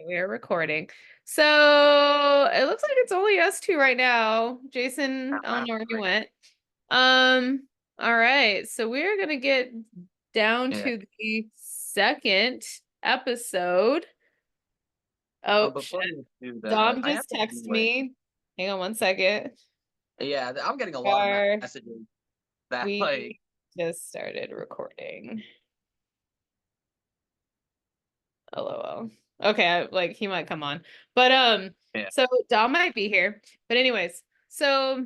We are recording. So it looks like it's only us two right now. Jason, I don't know where he went. All right. So we're gonna get down Yeah. to the second episode. But Oh before shit. you do that, Dom I have just to texted like, me. Hang on one second. yeah, I'm getting a lot of Are messages that like, we just started recording? LOL. Okay, like he might come on. But yeah, so Dom might be here. But anyways, so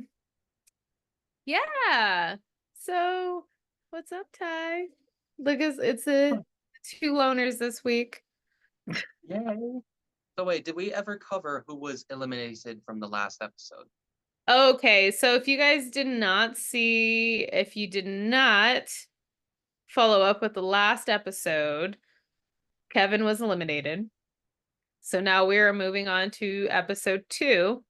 yeah. So what's up, Ty? Look, it's a two loners this week. yay. So wait, did we ever cover who was eliminated from the last episode? Okay, so if you guys did not see, if you did not follow up with the last episode, Kevin was eliminated. So now we're moving on to episode 2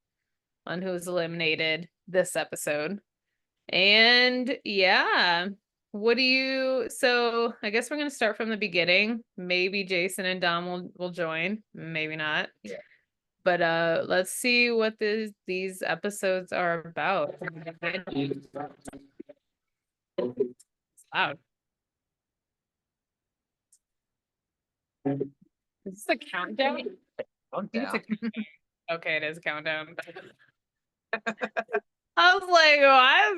on who was eliminated this episode. And yeah, so I guess we're gonna start from the beginning. Maybe Jason and Dom will join, maybe not. Yeah. But let's see what these episodes are about. It's loud. Is this a countdown? I think it's okay, it is a countdown. I was like, why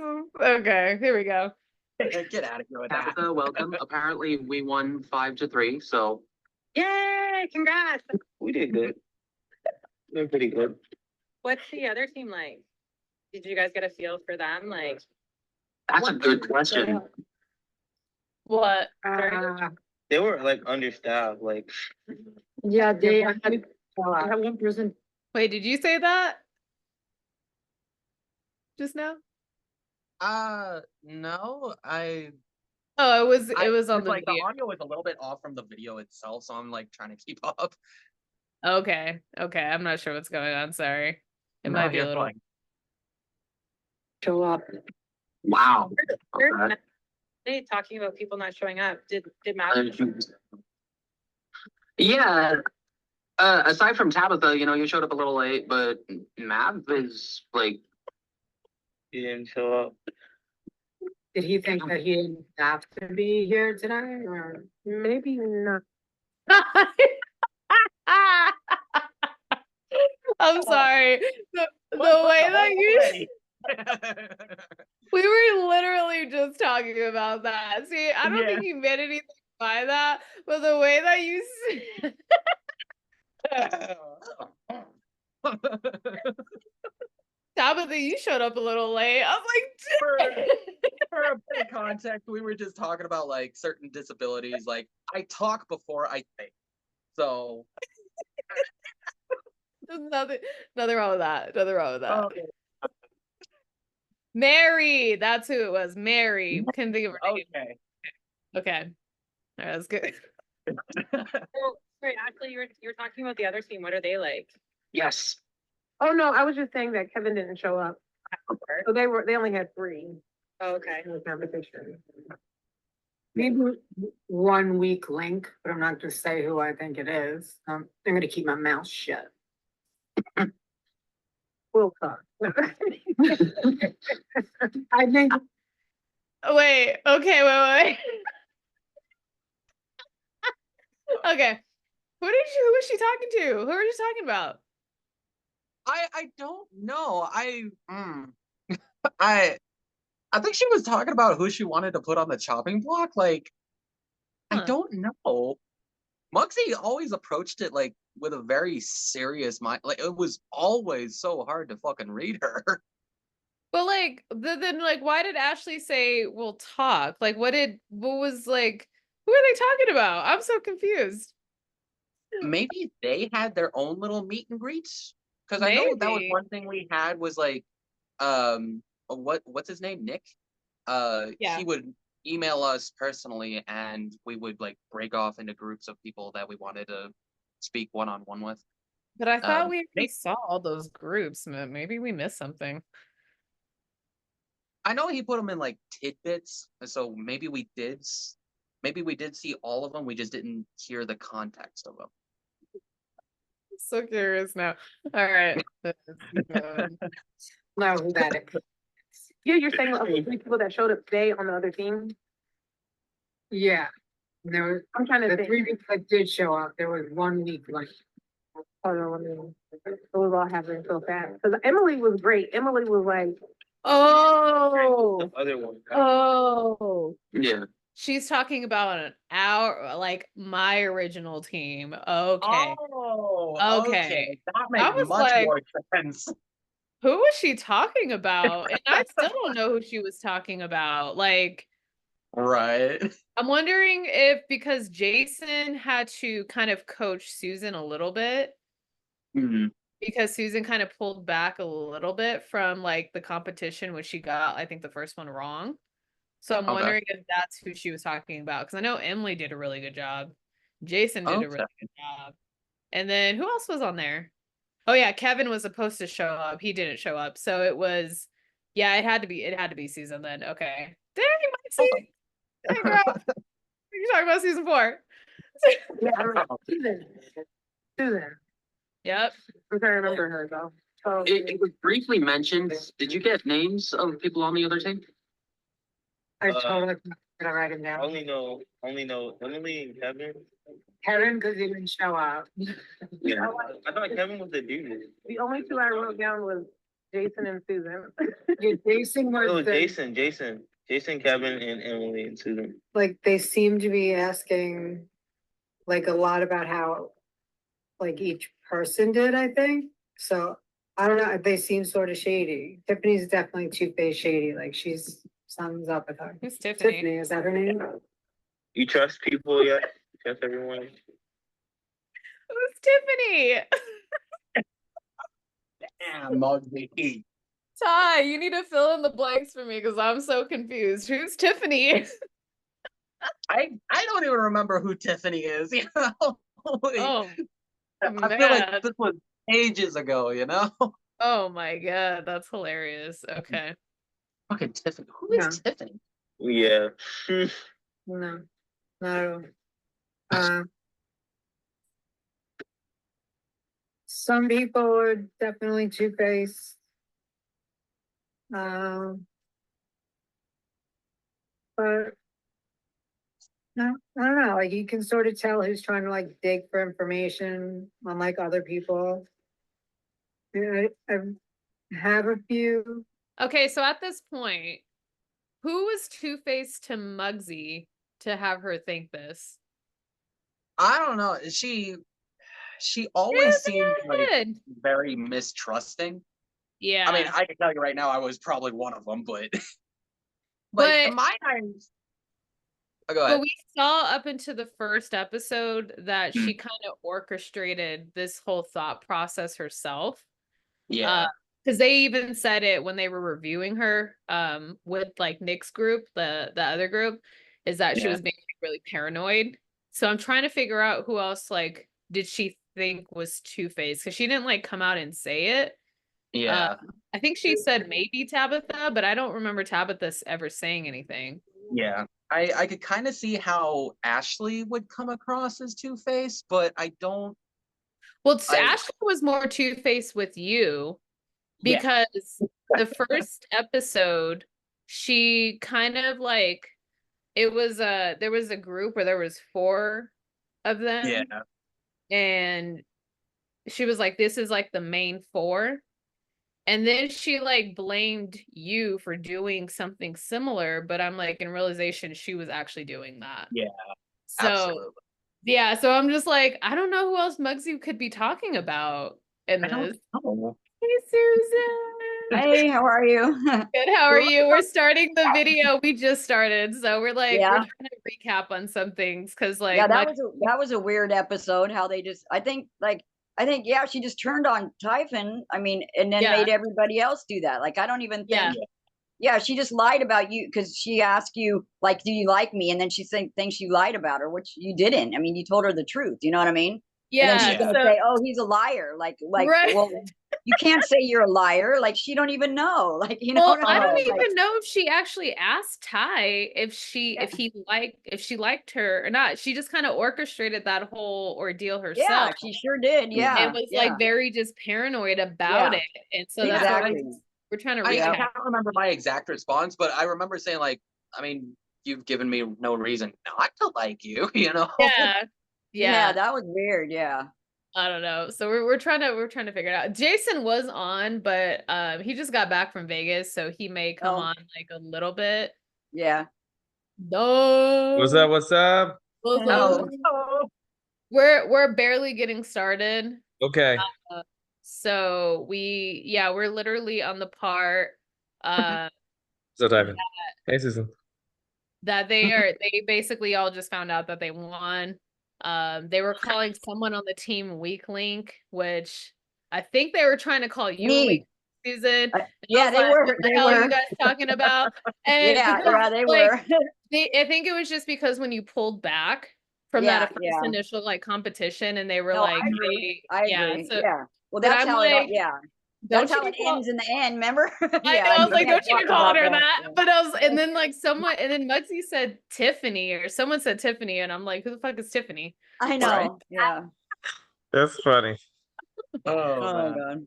okay, here we go. Get out of here with that. Tabitha, welcome. Apparently, we won 5-3, so Yay! Congrats. we did good. We're pretty good. What's the other team like? Did you guys get a feel for them? Like, That's a good question. What? They were like understaffed. Like, yeah, they have one person. Wait, did you say that? Just now? No, I Oh, it was on the like the video. audio is a little bit off from the video itself, so I'm like trying to keep up. Okay. Okay. I'm not sure what's going on. Sorry. It might be a you're little. fine. Show up. wow. Okay. They talking about people not showing up. Did Matt? Yeah. Aside from Tabitha, you showed up a little late, but Mav is like, he didn't show up. Did he think that he didn't have to be here tonight, or maybe not? I'm sorry. The way that you we were literally just talking about that. See, I don't think you meant anything by that, but the way that you Tabitha, you showed up a little late. I was like, for a bit of context, we were just talking about like certain disabilities. Like I talk before I think. So nothing wrong with that. Nothing wrong with that. okay. Mary, that's who it was. Mary. Couldn't think of her name. Okay. Okay. All right, that's good. Wait, actually, you're talking about the other team. What are they like? Yes. Oh, no, I was just saying that Kevin didn't show up. So they only had 3 Oh, okay. in the competition. Maybe 1 weak link, but I'm not gonna say who I think it is. I'm gonna keep my mouth shut. We'll talk. I think Wait, okay, wait. Okay. Who was she talking to? Who are you talking about? I don't know. I think she was talking about who she wanted to put on the chopping block. Like, I don't know. Mugsy always approached it like with a very serious mind. Like it was always so hard to fucking read her. But like then like why did Ashley say we'll talk? Like what was like who are they talking about? I'm so confused. Maybe they had their own little meet and greets. Because I know that was Maybe. one thing we had was like what's his name? Nick? Yeah. He would email us personally and we would like break off into groups of people that we wanted to speak one-on-one with. But I thought we Maybe, saw all those groups. Maybe we missed something. I know he put them in like tidbits, so maybe we did see all of them. We just didn't hear the context of them. So curious now. All right. No, who that is. Yeah, you're saying of the 3 people that showed up today on the other team? Yeah. And there was, I'm trying to the think. 3 people that did show up, there was 1 week left. Oh, no, I mean, it was all happening so fast. Because Emily was great. Emily was like, Oh, Other one. oh. Yeah. She's talking about like my original team. Okay. Oh, Okay. That I makes was much like, more sense. who was she talking about? And I still don't know who she was talking about. Like, Right. I'm wondering if because Jason had to kind of coach Susan a little bit, Mhm. because Susan kind of pulled back a little bit from like the competition when she got, I think, the first one wrong. So I'm Okay. wondering if that's who she was talking about. Because I know Emily did a really good job. Jason did a really Okay. good job. And then who else was on there? Oh yeah, Kevin was supposed to show up. He didn't show up. So it was, yeah, it had to be Susan then. Okay. Dang, Maxie. Dang, girl. You're talking about season 4. yeah, I don't know. Susan. Yep. I'm trying to remember her though. So It was briefly mentioned. Did you get names of people on the other team? I totally gonna write him down. Only know Emily and Kevin. Kevin, because he didn't show up. Yeah, I thought Kevin was the dude. the only 2 I wrote down was Jason and Susan. Yeah, Jason Oh, was the, Jason, Kevin, and Emily and Susan. like, they seem to be asking like a lot about how like each person did, I think. So I don't know, they seem sort of shady. Tiffany's definitely two-faced shady, like she's, something's up with her. Who's Tiffany? Tiffany, is that her name? You trust people yet? You trust everyone? Who's Tiffany? Damn, Muggsy. Ty, you need to fill in the blanks for me because I'm so confused. Who's Tiffany? I don't even remember who Tiffany is. You know. Oh, I feel man. like this was ages ago. You know. Oh my god, that's hilarious. Okay. Fucking Tiffany. Who is Yeah. Tiffany? Yeah. No, not at all. Some people are definitely two-faced. But no, I don't know, like you can sort of tell who's trying to like dig for information unlike other people. Yeah, I have a few. Okay, so at this point, who was Two-Face to Muggsy to have her think this? I don't know. She always seemed like Good. very mistrusting. Yeah. I mean, I can tell you right now, I was probably one of them, but But- in my eyes. Oh, go But ahead. we saw up into the first episode that Hmm. she kind of orchestrated this whole thought process herself. Yeah. Because they even said it when they were reviewing her with like Nick's group, the other group, is that she Yeah. was being really paranoid. So I'm trying to figure out who else like did she think was Two-Face, because she didn't like come out and say it. Yeah. I think she said maybe Tabitha, but I don't remember Tabitha ever saying anything. Yeah. I could kind of see how Ashley would come across as Two-Face, but I don't. Well, I- Ashley was more Two-Face with you Yeah. because the first episode, she kind of like it was there was a group where there was 4 of them. Yeah. And she was like, this is like the main 4. And then she like blamed you for doing something similar, but I'm like in realization she was actually doing that. Yeah. So Absolutely. yeah, so I'm just like, I don't know who else Muggsy could be talking about in I this. don't know. Hey Susan. Hey, how are you? Good, how are you? We're starting the video. We just started. So we're like, Yeah. we're trying to recap on some things because like Yeah, Muggsy- that was a weird episode. How they just, I think yeah, she just turned on Typhon. I mean, and then Yeah. made everybody else do that. Like, I don't even think. Yeah. Yeah, she just lied about you because she asked you like, "Do you like me?" And then she thinks you lied about her, which you didn't. I mean, you told her the truth. You know what I mean? And then yeah. she's gonna so- say, "Oh, he's a liar." Like, Right. well, you can't say you're a liar. Like she don't even know. Like, you know Well, what I I don't mean? Like, even know if she actually asked Ty if she liked her or not. She just kind of orchestrated that whole ordeal yeah, herself. she sure did. Yeah. And was yeah. like very just paranoid about Yeah. it. And so that's why Exactly. we're trying to I recap. can't remember my exact response, but I remember saying like, I mean, you've given me no reason not to like you, you know? Yeah. Yeah, that was weird. Yeah. I don't know. So we're trying to figure it out. Jason was on, but he just got back from Vegas, so he may come Oh. on like a little bit. Yeah. No. What's up? What's up? Oh. We're barely getting started. Okay. So we're literally on the part So typing. Hey, Susan. that they basically all just found out that they won. They were calling someone on the team weak link, which I think they were trying to call you Me. weak, Susan. Yeah, they were. What the They hell are were. you guys talking about? And Yeah, because, they like, were. I think it was just because when you pulled back from Yeah, that first yeah. initial like competition, and they were No, like, I agree. hey, I yeah, agree. so Yeah. Well, but that's I'm how like, it. Yeah. don't That's how you it call- ends in the end. Remember? I know, Yeah, I was like, can't don't you talk call about her that? Yeah. But and then like and then Muggsy said Tiffany, or someone said Tiffany, and I'm like, who the fuck is Tiffany? I know. Yeah. That's funny. Oh, Oh man.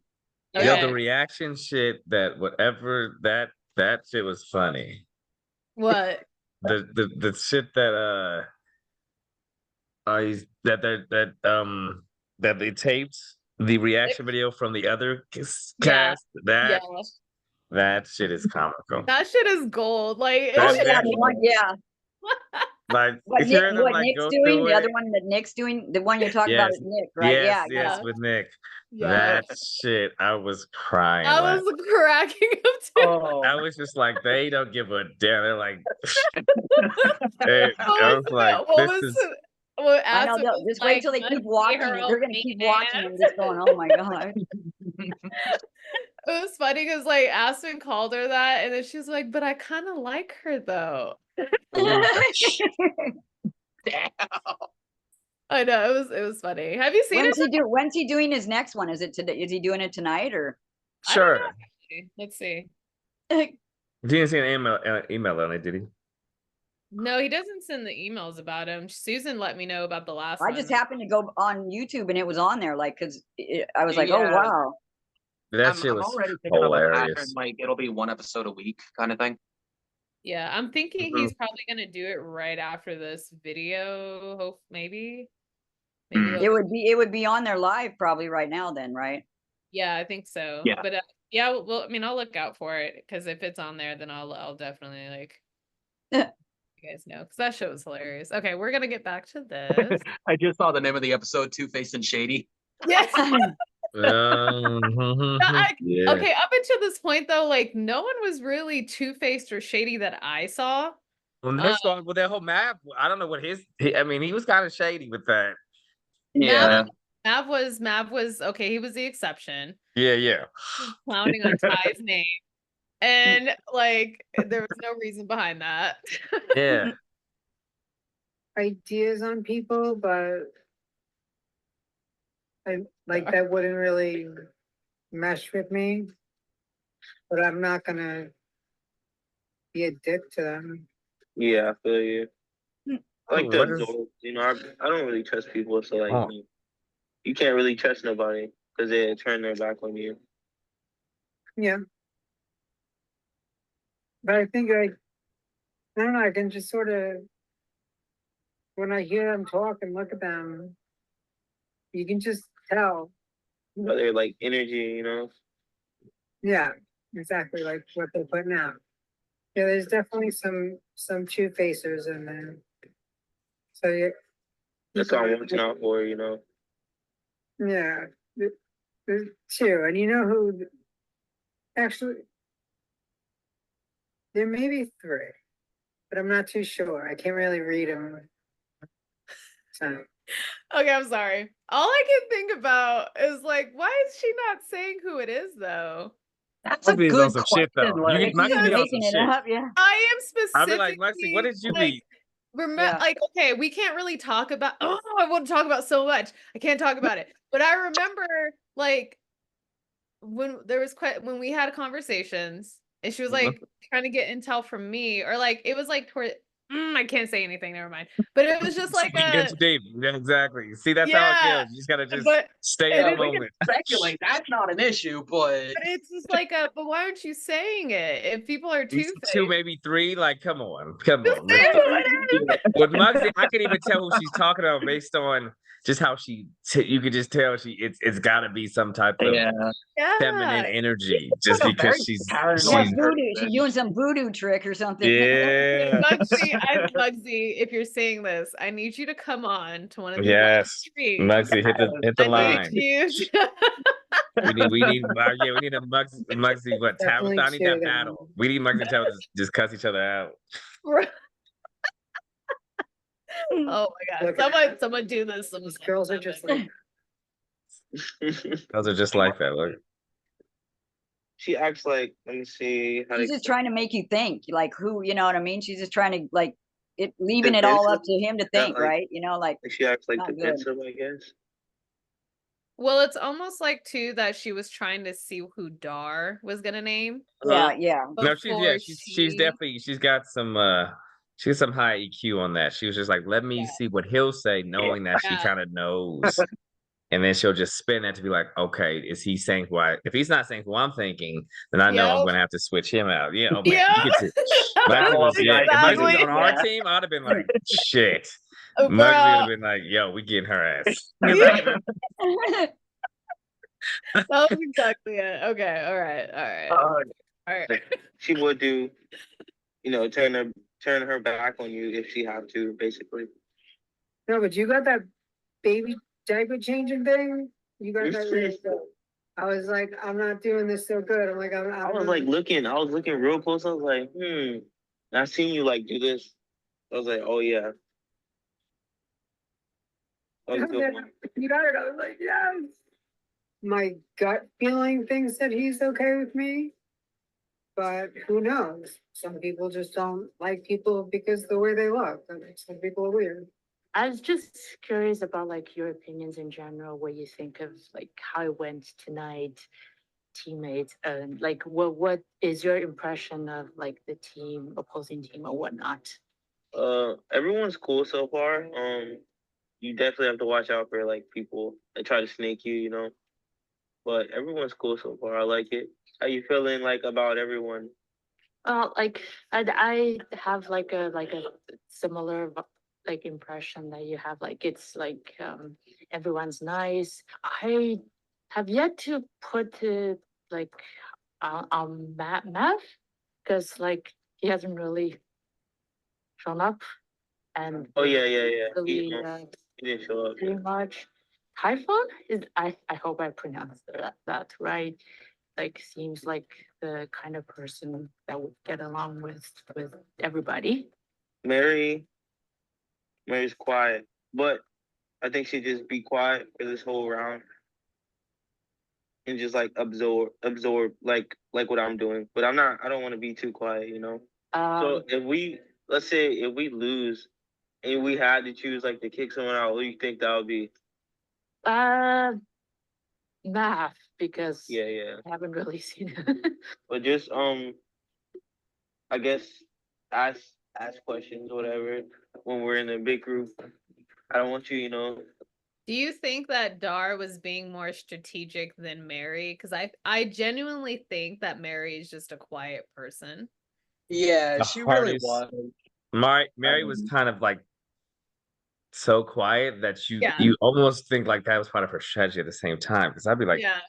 god. Yo, Okay. the reaction shit that whatever that shit was funny. What? The shit that that they taped the reaction video from the other cast. Yeah. That shit is comical. That shit is gold. Like, That- Oh it's yeah, that- the one, yeah. Like What, hearing them what like Nick's go doing? through The other it. one that Nick's doing. The one you're talking about Yes. is Nick, right? Yes, Yeah. yes, Yeah. with Nick. yeah. That shit, I was crying. I laughing. was cracking up too. Oh, I was just like, they don't give a damn. They're like, I was like, this is. I know. Just wait till they keep watching it. They're gonna keep watching and just going, "Oh my god." It was funny because like Aspen called her that, and then she was like, "But I kind of like her though." damn. I know it was funny. Have you seen When's he doing his next one? Is it today? Is he doing it tonight or? I don't Sure. know. Let's see. He didn't see an email on it, did he? No, he doesn't send the emails about him. Susan let me know about the last one. I just happened to go on YouTube and it was on there, like, because I was like, "Oh Yeah. wow." That shit I'm was already thinking of a pattern, hilarious. like it'll be one episode a week kind of thing. Yeah, I'm thinking Mhm. he's probably gonna do it right after this video. Hope maybe. Mm. It would be on there live probably right now. Then, right? Yeah, I think so. Yeah. But yeah, well, I mean, I'll look out for it because if it's on there, then I'll definitely like you guys know because that show was hilarious. Okay, we're gonna get back to this. I just saw the name of the episode, Two-Faced and Shady. Yes. Yeah. Okay, up until this point though, like no one was really two-faced or shady that I saw. When they started with that whole map, I don't know what I mean, he was kind of shady with that. Yeah. Mav was okay. He was the exception. Yeah. Clowning on Ty's name, and like there was no reason behind that. Yeah. Ideas on people, but that wouldn't really mesh with me. But I'm not gonna be a dick to them. Yeah, I feel you. I like What the is- adults, you know. I don't really trust people, so like Oh. you can't really trust nobody because they turn their back on you. Yeah. But I think I don't know, I can just sort of, when I hear them talk and look at them, you can just tell. But they're like energy, you know. Yeah, exactly like what they're putting out. Yeah, there's definitely some two-facers in there. So yeah. That's what I'm watching out for, you know. Yeah, there's two, and you know who? Actually, there may be three, but I'm not too sure. I can't really read them. So Okay, I'm sorry. All I can think about is like, why is she not saying who it is though? That's a Mugsy's good on some shit, though. question. Like, Mugsy's on some Making it shit. up, yeah. I am I'll be specifically like, Mugsy, what did you read? Remember, Yeah. like, okay, we can't really talk about. Oh, I want to talk about so much. I can't talk about it. But I remember, like, when there was quite when we had conversations and she was Mhm. like trying to get intel from me, or like it was like toward I can't say anything, never mind. But it was just like We get a too deep. Yeah, exactly. See, that's how it yeah, feels. You just gotta just but stay and in the it, We can moment. speculate. That's not an issue, but but it's just like a but why aren't you saying it? If people are You two see two, faced, maybe three. Like, come on, come just on. say Like, who it is. with Muggsy, I can even tell who she's talking about based on just how you could just tell it's got to be some type of yeah, feminine Yeah. energy, just like a because very she's Yeah, paranoid voodoo. She's person. doing some voodoo trick or something. yeah, Muggsy, if you're seeing this, I need you to come on to one of these live yes. streams. Muggsy, hit the I line. need you to We need a Muggsy. What Definitely Tabitha? I need that cheer them battle. on. We need Muggsy and Tabitha just cuss each other out. Oh my Look, god. Someone do this. These girls are just like, Those are just like that. Look. She acts like, let me see how She's to just trying to make you think, like who, you know what I mean? She's just trying to like leaving it all up to him to think, like- right? You know, like she acts like Not good. defensive, I guess. Well, it's almost like too that she was trying to see who Dar was gonna name. yeah. No, before she's definitely she's got some high EQ on that. She was just like, let me see what he'll say, knowing that she Yeah. kind of knows. And then she'll just spin that to be like, okay, is he saying what? If he's not saying who I'm thinking, then I know I'm Yep. gonna have to switch him out. Yeah, oh man, Yep. you get to Muggsy was, yeah. If Muggsy was on our Exactly. team, I'd have been like, shit. Oh, Muggsy would have girl. been like, yo, we getting her ass. That was exactly it. Okay, all right. All right. She would do, turn her back on you if she had to, basically. no, but you got that baby diaper changing thing? You got that really good. I was like, I'm not doing this so good. I'm like, I was looking real close. I was like, And I seen you like do this. I was like, oh yeah. That was a good one. You got it. I was like, yes. My gut feeling thinks that he's okay with me. But who knows? Some people just don't like people because the way they look. And some people are weird. I was just curious about like your opinions in general, what you think of like how it went tonight, teammates, and like what is your impression of like the team, opposing team or whatnot? Everyone's cool so far. You definitely have to watch out for like people that try to snake you, But everyone's cool so far. I like it. How you feeling like about everyone? Like I have like a similar like impression that you have. Like it's like everyone's nice. I have yet to put it like on Math because like he hasn't really shown up, and Oh yeah. really He didn't show up. pretty much. Typhon is I hope I pronounced that right. Like seems like the kind of person that would get along with everybody. Mary's quiet, but I think she'd just be quiet for this whole round and just like absorb like what I'm doing. But I don't want to be too quiet, So let's say if we lose and we had to choose like to kick someone out, what do you think that would be? Math, because Yeah. I haven't really seen it. But just I guess ask questions, whatever, when we're in a big group. I don't want you, Do you think that Dar was being more strategic than Mary? Because I genuinely think that Mary is just a quiet person. Yeah, The she really hardest- was. Mary was kind of like so quiet that Yeah. you almost think like that was part of her strategy at the same time. Because I'd be like, Yeah.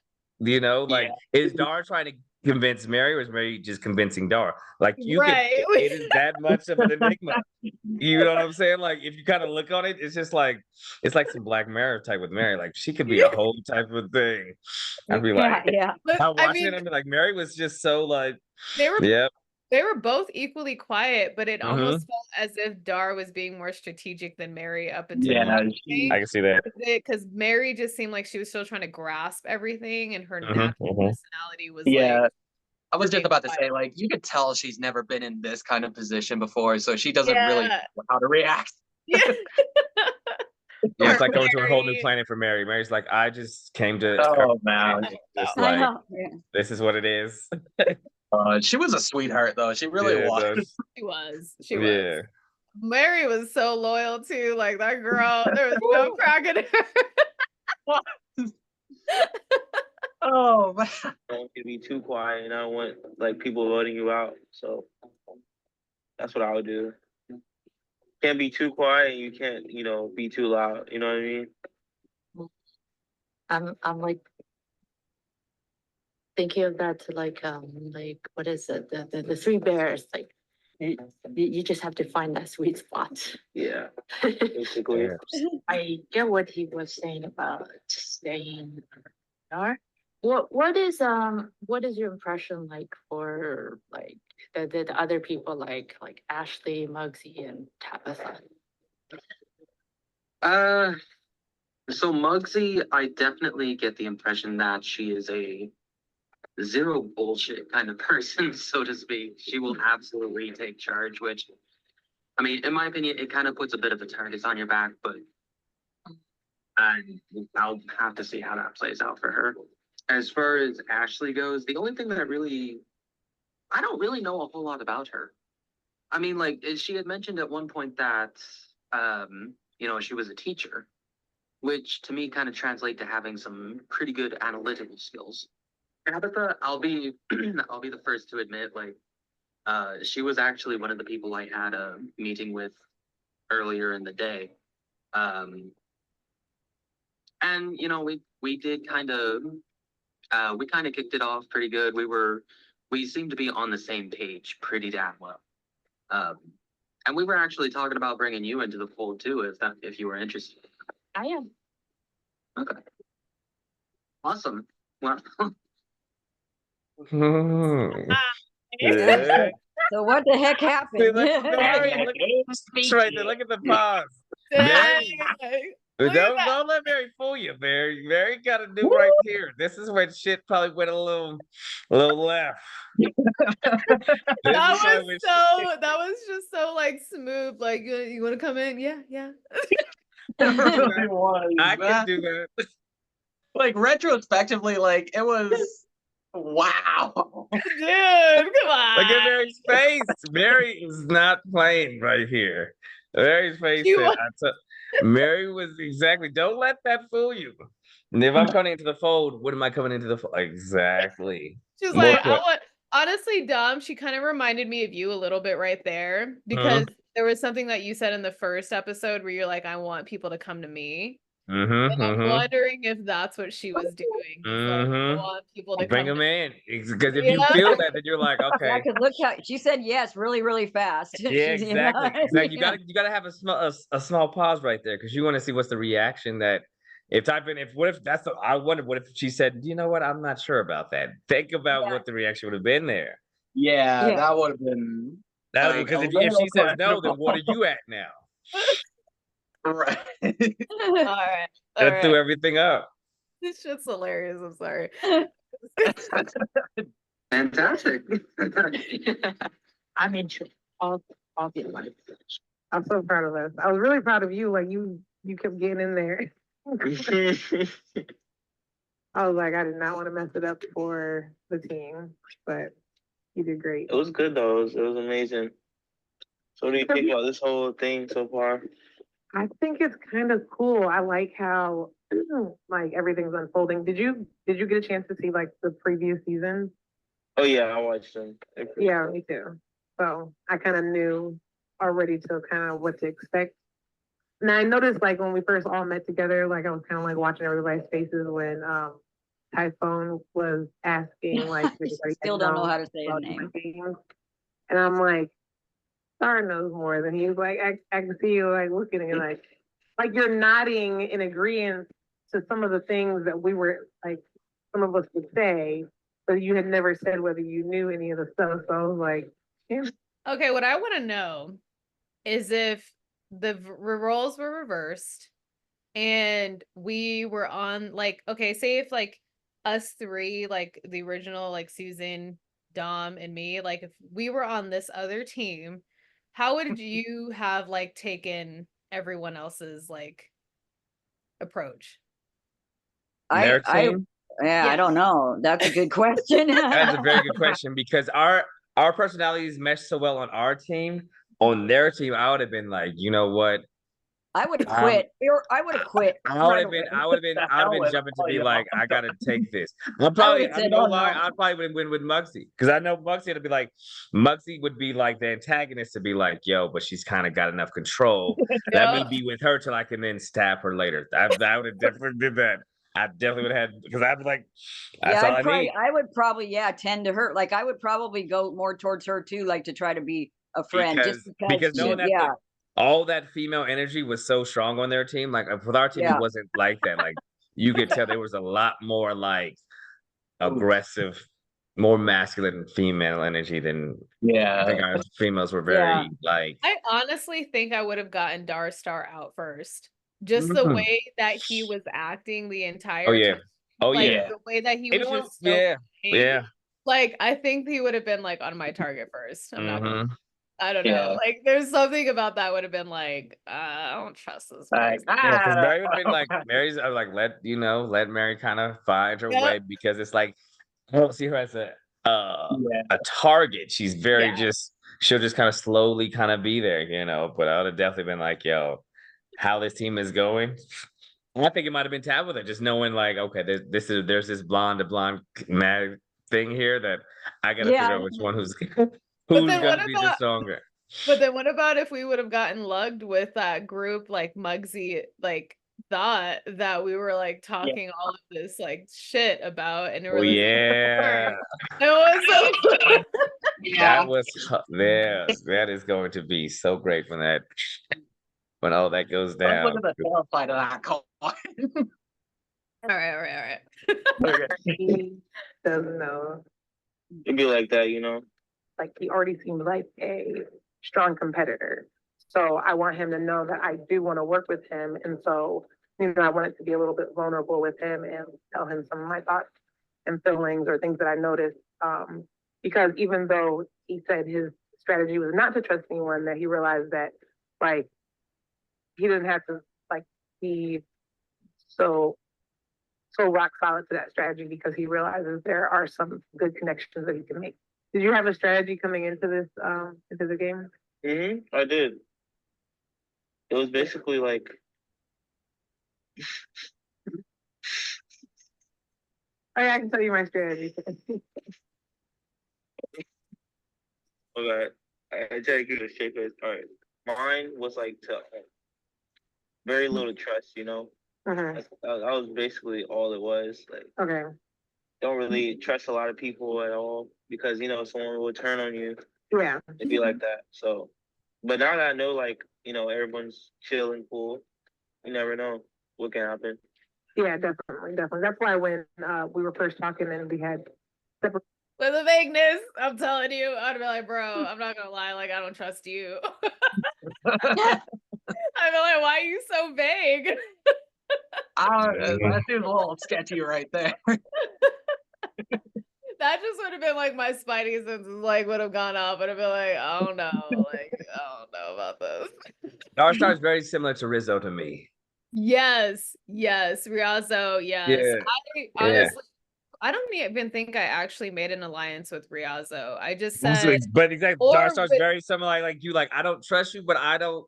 Is Dar trying to convince Mary, or is Mary just convincing Dar? Like Right. it is that much of an enigma. You know what I'm saying? Like if you kind of look on it, it's just like it's like some Black Mirror type with Mary. Like she could be a whole type of thing. I'd be like, yeah. But, I'm I watching mean, it, I'd be like, Mary was just so like, they were yep. they were both equally quiet, but it Mhm. almost felt as if Dar was being more strategic than Mary up until Yeah, that point. I can see that. Because Mary just seemed like she was still trying to grasp everything, and her Mhm, natural mhm. personality was Yeah. like, I was just being about to say, quiet. like, you could tell she's never been in this kind of position before, so she doesn't really Yeah. know how to react. Yeah. Yeah, it's like going to a whole new Mary. planet for Mary. Mary's like, I just came to Oh man. just I like know. Yeah. this is what it is. She was a sweetheart though. She really Yeah, was. that's- She was. She was. yeah. Mary was so loyal too. Like that girl, there was no crack in her. Oh man. I don't want you to be too quiet, and I don't want like people voting you out. So that's what I would do. Can't be too quiet, and you can't, be too loud. You know what I mean? I'm like thinking of that like what is it? The three bears, like you just have to find that sweet spot. Yeah, basically. Yeah. I get what he was saying about staying there. What is your impression like for like the other people like Ashley, Muggsy, and Tabitha? So Muggsy, I definitely get the impression that she is a zero bullshit kind of person, so to speak. She will absolutely take charge, which, I mean, in my opinion, it kind of puts a bit of a target on your back, but I'll have to see how that plays out for her. As far as Ashley goes, the only thing that I don't really know a whole lot about her. I mean, like, she had mentioned at one point that, she was a teacher, which to me kind of translate to having some pretty good analytical skills. Tabitha, I'll be the first to admit, like, she was actually one of the people I had a meeting with earlier in the day. And we did we kind of kicked it off pretty good. We seemed to be on the same page pretty damn well. And we were actually talking about bringing you into the fold too, if you were interested. I am. Okay. Awesome. Well, Yeah. So what the heck See, happened? look at Mary. Look at right there. Look at the pause. Mary, Dang. Look at that. don't let Mary fool you, Mary. Mary got to do right here. This is when shit probably went a little left. That was just so like smooth. Like you want to come in? Yeah, yeah. It really was. I can do that. Like retrospectively, like it was wow. Dude, come on. Look at Mary's face. Mary is not playing right here. Mary's face She said, was- Mary was exactly, don't let that fool you. And if I'm coming into the fold, what am I coming into the fold? Exactly. She's More like, que- honestly, Dom, she kind of reminded me of you a little bit right there because there was something that you said in the first episode where you're like, I want people to come to me. And I'm wondering if that's what she was doing. Like, I want people to Bring come them to in. Because if you feel that, then you're like, Yeah, okay. because look how she said yes really, really fast. Yeah, She's, you know, exactly. yeah. You gotta have a small pause right there because you want to see what's the reaction that I wonder what if she said, you know what, I'm not sure about that. Think about what the reaction would have been there. Yeah, Yeah. that would have been Because if she says no, then what are you at now? right. All right. That threw everything up. This shit's hilarious. I'm sorry. fantastic. I'm into all the life. I'm so proud of us. I was really proud of you. Like you kept getting in there. I was like, I did not want to mess it up for the team, but you did great. It was good though. It was amazing. So what do you think about this whole thing so far? I think it's kind of cool. I like how like everything's unfolding. Did you get a chance to see like the previous season? Oh yeah, I watched them. Yeah, me too. So I kind of knew already to kind of what to expect. Now I noticed like when we first all met together, like I was kind of like watching everybody's faces when Typhone was asking like everybody Still don't know how to say his about name. different things. And I'm like, Star knows more than he was like I can see you like looking at you like you're nodding in agreement to some of the things that we were like some of us would say, but you had never said whether you knew any of the stuff. So I was like, yeah. Okay, what I want to know is if the roles were reversed and we were on like, okay, say if like us three, like the original, like Susan, Dom, and me, like if we were on this other team, how would you have like taken everyone else's like approach? Their I team? yeah, I don't Yes. know. That's a good question. That's a very good question because our personalities mesh so well on our team. On their team, I would have been like, you know what? I would have Um, quit. I would have quit I would right have been, away. I would have been, The I would have hell been with jumping to all be y'all. like, I gotta take this. I'm I would probably, have I said, don't know "Oh why. no." I probably would win with Muggsy because I know Muggsy would be like, Muggsy would be like the antagonist to be like, yo, but she's kind of got enough control. Let me Yeah. be with her till I can then stab her later. I would have definitely did that. I definitely would have had because I'd be like, that's Yeah, all I need. I would probably, yeah, tend to her. Like I would probably go more towards her too, like to try to be a friend, just Because because she, knowing that yeah, all that female energy was so strong on their team, like with our team, yeah. it wasn't like that. Like you could tell there was a lot more like aggressive, more masculine female energy than I think Yeah. our females were Yeah. very like. I honestly think I would have gotten Darstar out first. Just the Mhm. way that he was acting the Oh entire yeah, time. oh Like yeah. the way that he It was was just so yeah, funny. yeah. Like I think he would have been like on my target first. I'm not gonna, Mhm. I don't know. Yeah. Like there's something about that would have been like, I don't trust this Like, person. Yeah, because Mary would have been ah. like Mary's. I was like, let Mary kind of find her Yep. way because it's like I don't see her as Yeah. a target. She's very Yeah. just she'll just kind of slowly kind of be there, you know. But I would have definitely been like, yo, how this team is going. I think it might have been Tabitha, just knowing like, okay, there's this blonde to blonde mad thing here that I gotta figure Yeah. out which one who's But who's then what gonna be the about stronger. but then what about if we would have gotten lugged with that group like Muggsy like thought that we were like talking all of this like shit about and we Oh were listening to yeah. her. It was so Yeah. That was that is going to be so great when all that goes Let's down. look at the tail side of that coin. all right. Okay. He doesn't know. It'd be like that, you know. Like he already seems like a strong competitor. So I want him to know that I do want to work with him. And so, I wanted to be a little bit vulnerable with him and tell him some of my thoughts and feelings or things that I noticed. Because even though he said his strategy was not to trust anyone, that he realized that like he didn't have to like be so rock solid to that strategy because he realizes there are some good connections that he can make. Did you have a strategy coming into this into the game? I did. It was basically like Oh, yeah, I can tell you my strategy. okay, I try to keep it straight face. All right, mine was like to very little trust, you know. Mhm. That was basically all it was. Like, Okay. don't really trust a lot of people at all because someone will turn on you. Yeah. It'd be like that. So, but now that I know, like, everyone's chill and cool, you never know what can happen. Yeah, definitely. That's why when we were first talking and we had separate. With the vagueness, I'm telling you, I'd be like, bro, I'm not gonna lie, like I don't trust you. I'd be like, why are you so vague? That seems a little sketchy right there. That just would have been like my spidey senses like would have gone off and I'd be like, I don't know, like I don't know about this. Darstar is very similar to Rizzo to me. Yes, Riazzo, yes. Yeah, I honestly I don't even think I actually made an alliance with Riazzo. I just But said exactly, or Darstar's with- very similar. Like you, like I don't trust you, but I don't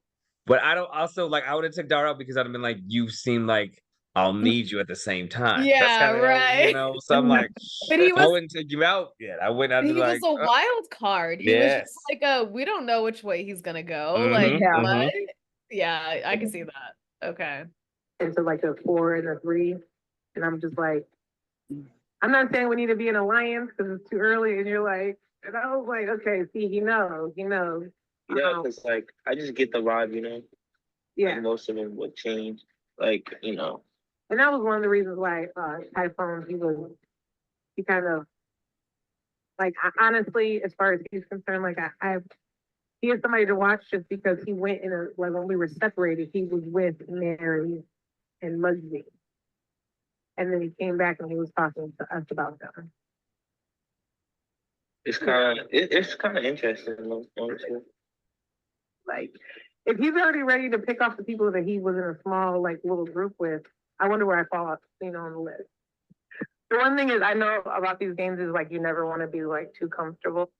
also like I would have took Dar out because I'd have been like, you seem like I'll need you at the same time. Yeah, That's kinda, right. So I'm like, But he I was wouldn't take you out yet. I wouldn't. I'd he be like, was a wild card. He was just yes. like we don't know which way he's gonna go. Like Mhm, what? mhm. Yeah, I can see that. Okay. into like a 4 and a 3. And I'm just like, I'm not saying we need to be an alliance because it's too early. And you're like, and I was like, okay, see, he knows. Yeah, because like I just get the vibe, Yeah. like, most of them would change, like And that was one of the reasons why Typhoon, he kind of, like, honestly, as far as he's concerned, like, he is somebody to watch just because he went like, when we were separated, he was with Mary and Muggsy. And then he came back and he was talking to us about them. it's kind of interesting, honestly. Like, if he's already ready to pick off the people that he was in a small, like, little group with, I wonder where I fall off, on the list. The one thing is I know about these games is like you never want to be like too comfortable.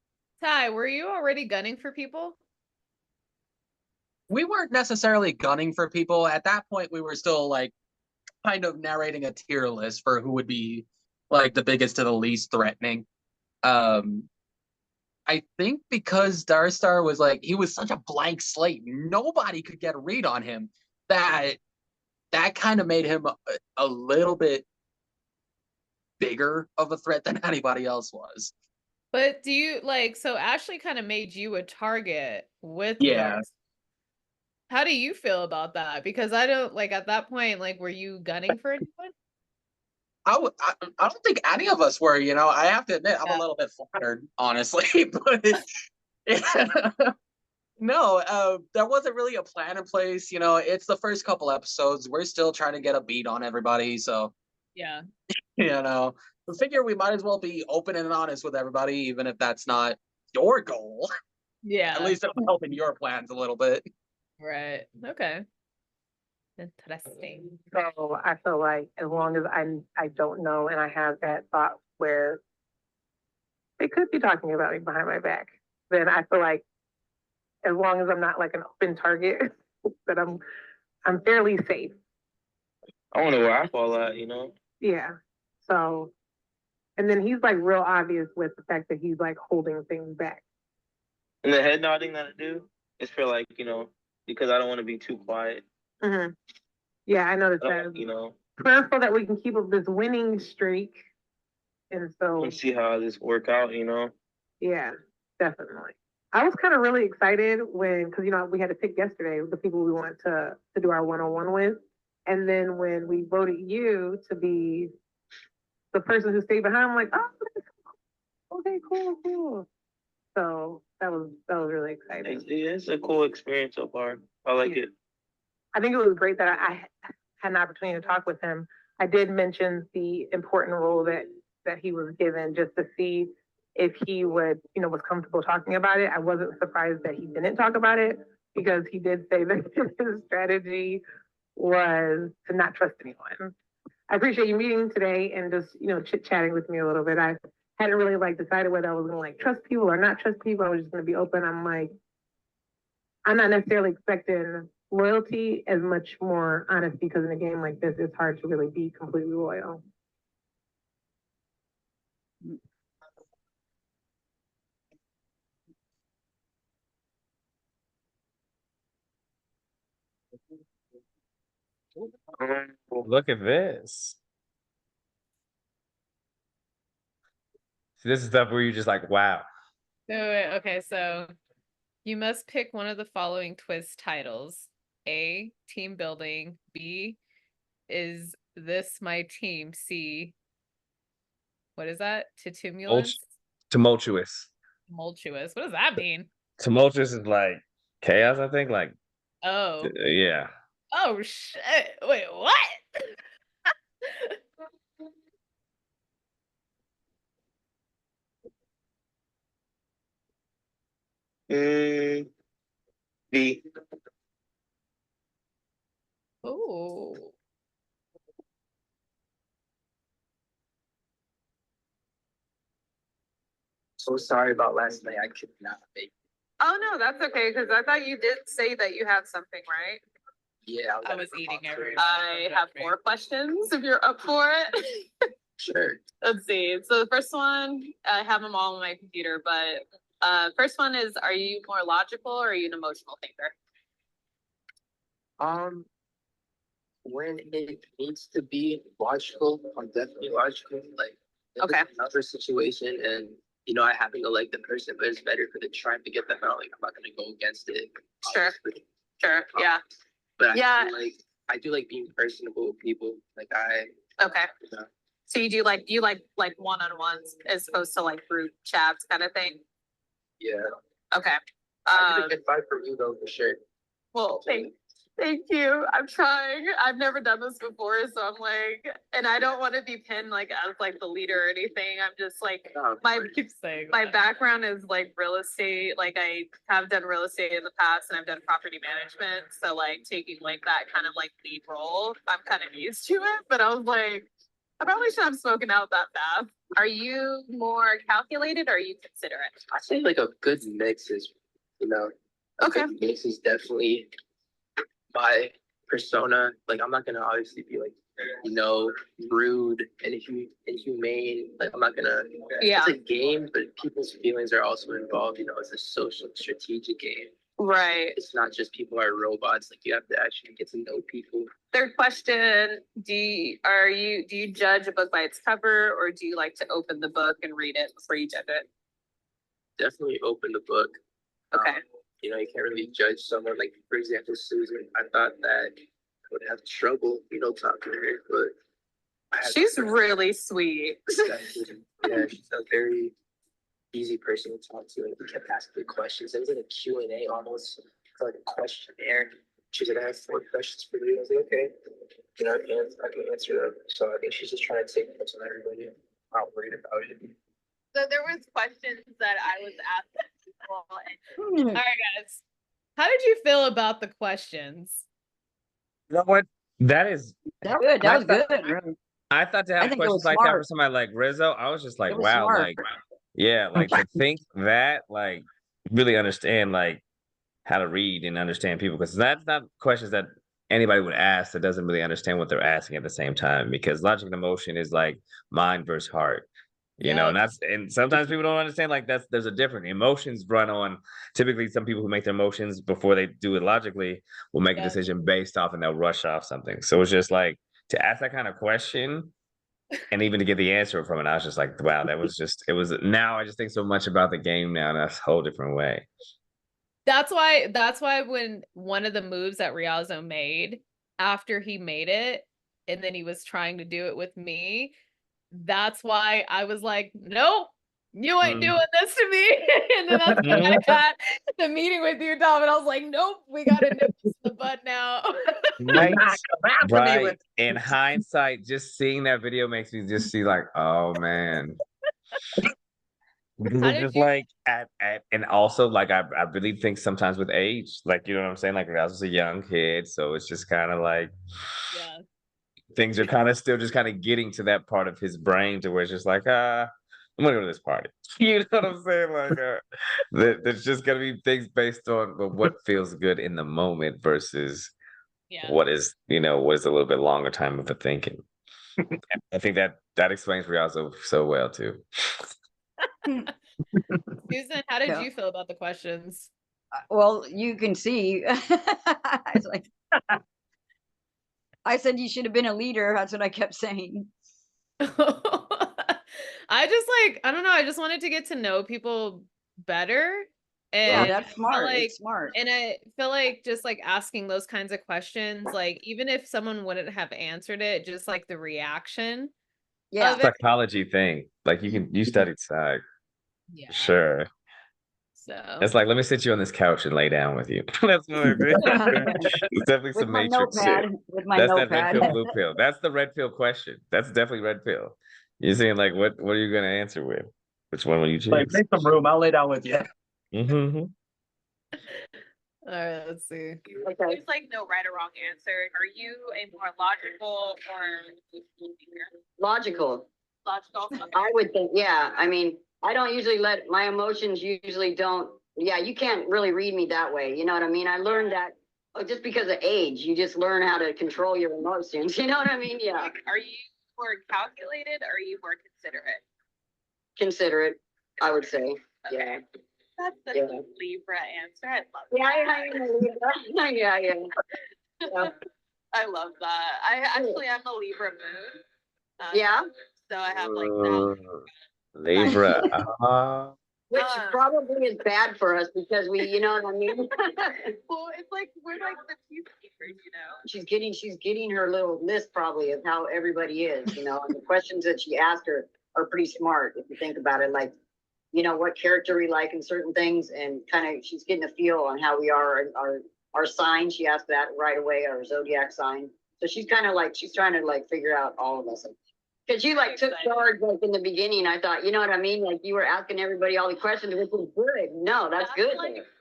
Ty, were you already gunning for people? We weren't necessarily gunning for people. At that point, we were still like kind of narrating a tier list for who would be like the biggest to the least threatening. I think because Darstar was like, he was such a blank slate, nobody could get a read on him, that kind of made him a little bit bigger of a threat than anybody else was. But do you so Ashley kind of made you a target with Yeah. Darth. How do you feel about that? Because I don't at that point, were you gunning for anyone? I don't think any of us were, I have to admit, I'm a little bit flattered, honestly, but no, there wasn't really a plan in place. It's the first couple episodes. We're still trying to get a beat on everybody. So, yeah, we figure we might as well be open and honest with everybody, even if that's not your goal. Yeah. At least it'll help in your plans a little bit. Right. Okay. Interesting. So I feel like as long as I don't know and I have that thought where they could be talking about me behind my back, then I feel like as long as I'm not like an open target, that I'm fairly safe. I wonder where I fall at, Yeah. So, and then he's like real obvious with the fact that he's like holding things back. And the head nodding that I do is for like, because I don't want to be too quiet. Mm-hmm. Yeah, I noticed that. Prayerful that we can keep up this winning streak. And so. Let's see how this work out, Yeah, definitely. I was kind of really excited because we had to pick yesterday the people we wanted to do our 101 with. And then when we voted you to be the person who stayed behind, I'm like, oh, okay, cool. So that was really exciting. It's a cool experience so far. I like it. I think it was great that I had an opportunity to talk with him. I did mention the important role that he was given just to see if he would, was comfortable talking about it. I wasn't surprised that he didn't talk about it because he did say that his strategy was to not trust anyone. I appreciate you meeting today and just, chit-chatting with me a little bit. I hadn't really decided whether I was gonna trust people or not trust people. I was just gonna be open. I'm not necessarily expecting loyalty as much more honesty because in a game like this, it's hard to really be completely loyal. Look at this. See, this is stuff where you're just like, wow. Okay, so you must pick one of the following twist titles. A, team building. B, is this my team? C, what is that? Tumultuous? Tumultuous. Tumultuous. What does that mean? Tumultuous is like chaos, I think. Oh. Yeah. Oh, shit. Wait, what? B. Oh. So sorry about last night. I could not make it. Oh, no, that's okay. Because I thought you did say that you had something, right? Yeah. I was eating everything. I have 4 questions if you're up for it. Sure. Let's see. So the first one, I have them all on my computer, but first one is, are you more logical or are you an emotional thinker? When it needs to be logical, I'm definitely logical. Okay. Another situation, and I happen to like the person, but it's better for the tribe to get them out. I'm not gonna go against it. Sure. Obviously. Sure. Yeah. But Yeah. I do like being personable with people. Okay. You know, So you do like one-on-ones as opposed to group chats kind of thing? yeah. Okay. I did a good fight for you though, for sure. Well, thanks. Thank you. I'm trying. I've never done this before, so I'm like, and I don't want to be pinned like as like the leader or anything. I'm just like, my background is like real estate. Like I have done real estate in the past, and I've done property management. So like taking like that kind of like lead role, I'm kind of used to it. But I was like, I probably should have spoken out that fast. Are you more calculated or are you considerate? I say like a good mix is, a Okay. good mix is definitely my persona. Like I'm not gonna obviously be like, rude and inhumane. Like I'm not gonna. Yeah. It's a game, but people's feelings are also involved. It's a social strategic game. Right. It's not just people are robots. Like you have to actually get to know people. Third question, do you judge a book by its cover or do you like to open the book and read it before you judge it? Definitely open the book. Okay. You can't really judge someone. Like for example, Susan. I thought that I would have trouble, talking to her, but She's really sweet. Yeah, she's a very easy person to talk to, and we kept asking the questions. It was like a Q&A almost, like a questionnaire. She's like, I have 4 questions for you. I was like, okay, I can answer them. So I think she's just trying to take notes on everybody. I'm not worried about it. So there was questions that I was asking people. All right, guys. How did you feel about the questions? You know what? That is Good. That was good. Really. I thought to I have think it was questions like that for smart. somebody like Rizzo, I was just like, It was wow, smart. like, yeah, like to think that, like, really understand, like, how to read and understand people, because that's not questions that anybody would ask that doesn't really understand what they're asking at the same time, because logic and emotion is like mind versus heart. And sometimes people don't understand, like, there's a difference. Emotions run on, typically some people who make their emotions before they do it logically will make a decision based off and they'll rush off something. So it's just like to ask that kind of question and even to get the answer from it, I was just like, wow, now I just think so much about the game now in a whole different way. That's why when one of the moves that Riazo made after he made it, and then he was trying to do it with me, that's why I was like, nope, you ain't doing this to me. And then that's when I got the meeting with you, Tom, and I was like, nope, we gotta nip this in the bud now. Right. In hindsight, just seeing that video makes me just see like, oh man. Because it's just like and also like I really think sometimes with age, like, you know what I'm saying? Like I was a young kid, so it's just kind of like things are kind of still just kind of getting to that part of his brain to where it's just like, I'm gonna go to this party. You know what I'm saying? Like there's just gonna be things based on what feels good in the moment versus what is a little bit longer time of the thinking. I think that explains Riazo so well too. Susan, how did you feel about the questions? Well, you can see. I said you should have been a leader. That's what I kept saying. I don't know. I just wanted to get to know people better. And that's smart. It's smart. And I feel like just like asking those kinds of questions, like even if someone wouldn't have answered it, just like the reaction. Yeah. Psychology thing. Like you studied psych. Yeah. Sure. So it's like, let me sit you on this couch and lay down with you. That's what it is. It's definitely some Matrix shit. That's that red pill, blue pill. That's the red pill question. That's definitely red pill. You're saying like, what are you gonna answer with? Which one will you choose? Like, make some room. I'll lay down with you. All right, let's see. Okay. There's like no right or wrong answer. Are you a more logical or Logical? logical? Okay. I would think, yeah. I mean, I don't usually let my emotions usually don't. Yeah, you can't really read me that way. You know what I mean? I learned that just because of age. You just learn how to control your emotions. You know what I mean? Yeah. Like, are you more calculated or are you more considerate? Considerate, I would say. Okay. Yeah. That's such a Libra answer. I love Yeah, that. yeah. I love that. I actually am a Libra moon. Yeah. So I have like that. Libra. Which probably is bad for us because we, you know what I mean? Well, it's like we're like the peacekeepers, you know. She's getting her little list probably of how everybody is, you know, and the questions that she asked her are pretty smart if you think about it. Like, you know, what character we like in certain things, and kind of she's getting a feel on how we are our sign. She asked that right away, our zodiac sign. So she's kind of like, she's trying to like figure out all of us. Cause you like took charge like in the beginning. I thought, you know what I mean? Like you were asking everybody all the questions, which was good. No, that's good.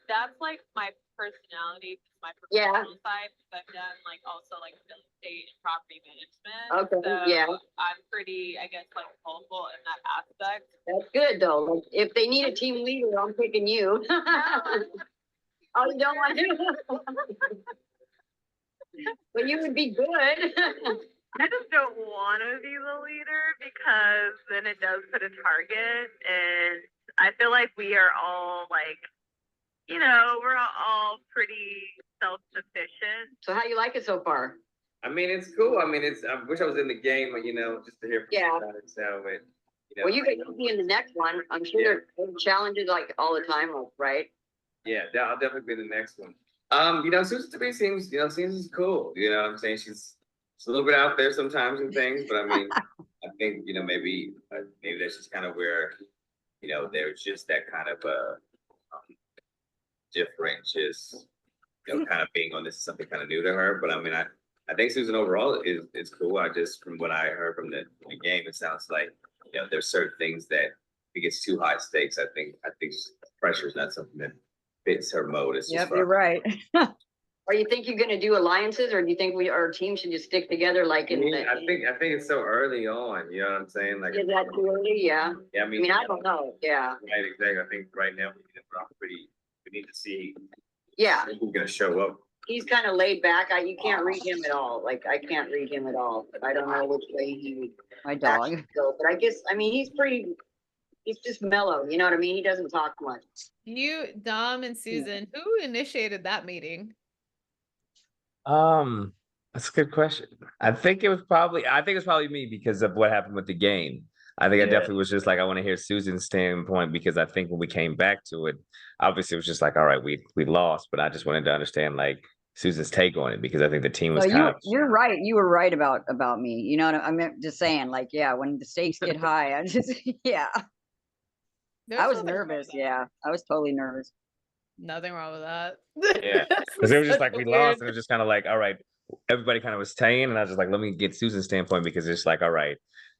That's like my personality, my Yeah. professional side. I've done like also like real estate and property management. Okay, So yeah. I'm pretty, I guess, like hopeful in that aspect. That's good though. Like, if they need a team leader, I'm picking you. Oh, you don't want to? But you would be good. I just don't want to be the leader because then it does put a target, and I feel like we are all like, you know, we're all pretty self-sufficient. So how you like it so far? I mean, it's cool. I mean, I wish I was in the game, you know, just to hear from Yeah. you about it. So, but, you know, Well, you could be in the next one. I'm sure there are challenges like all the time, right? yeah, I'll definitely be in the next one. You know, Susan to me seems cool. You know what I'm saying? She's a little bit out there sometimes and things, but I mean, I think, you know, maybe that's just kind of where, you know, there's just that kind of different, just, you know, kind of being on this is something kind of new to her. But I mean, I think Susan overall is cool. I just, from what I heard from the game, it sounds like, you know, there's certain things that if it gets too high stakes, I think pressure is not something that fits her mode. It's Yep, just you're right. Or you think you're gonna do alliances, or do you think our team should just stick together like in the? I think it's so early on, you know what I'm saying? Like, Is that too early? Yeah. yeah, I mean, I don't know. Yeah. Right, exactly. I think right now we need to see Yeah. who's gonna show up. He's kind of laid back. You can't read him at all. Like, I can't read him at all. I don't know which way he would. My dog. actually go. But I guess, I mean, he's just mellow. You know what I mean? He doesn't talk much. You, Dom and Susan, who initiated that meeting? That's a good question. I think it was probably me because of what happened with the game. I think I definitely was just like, I want to hear Susan's standpoint, because I think when we came back to it, obviously it was just like, all right, we lost, but I just wanted to understand like Susan's take on it, because I think the team was You're right. You were right about me. You know what I mean? Just saying, like, yeah, when the stakes get high, I just, yeah. I was nervous. Yeah, I was totally nervous. Nothing wrong with that. Yeah, because it was just like we lost, and it was just kind of like, all right, everybody kind of was staying, and I was just like, let me get Susan's standpoint, because it's like, all right,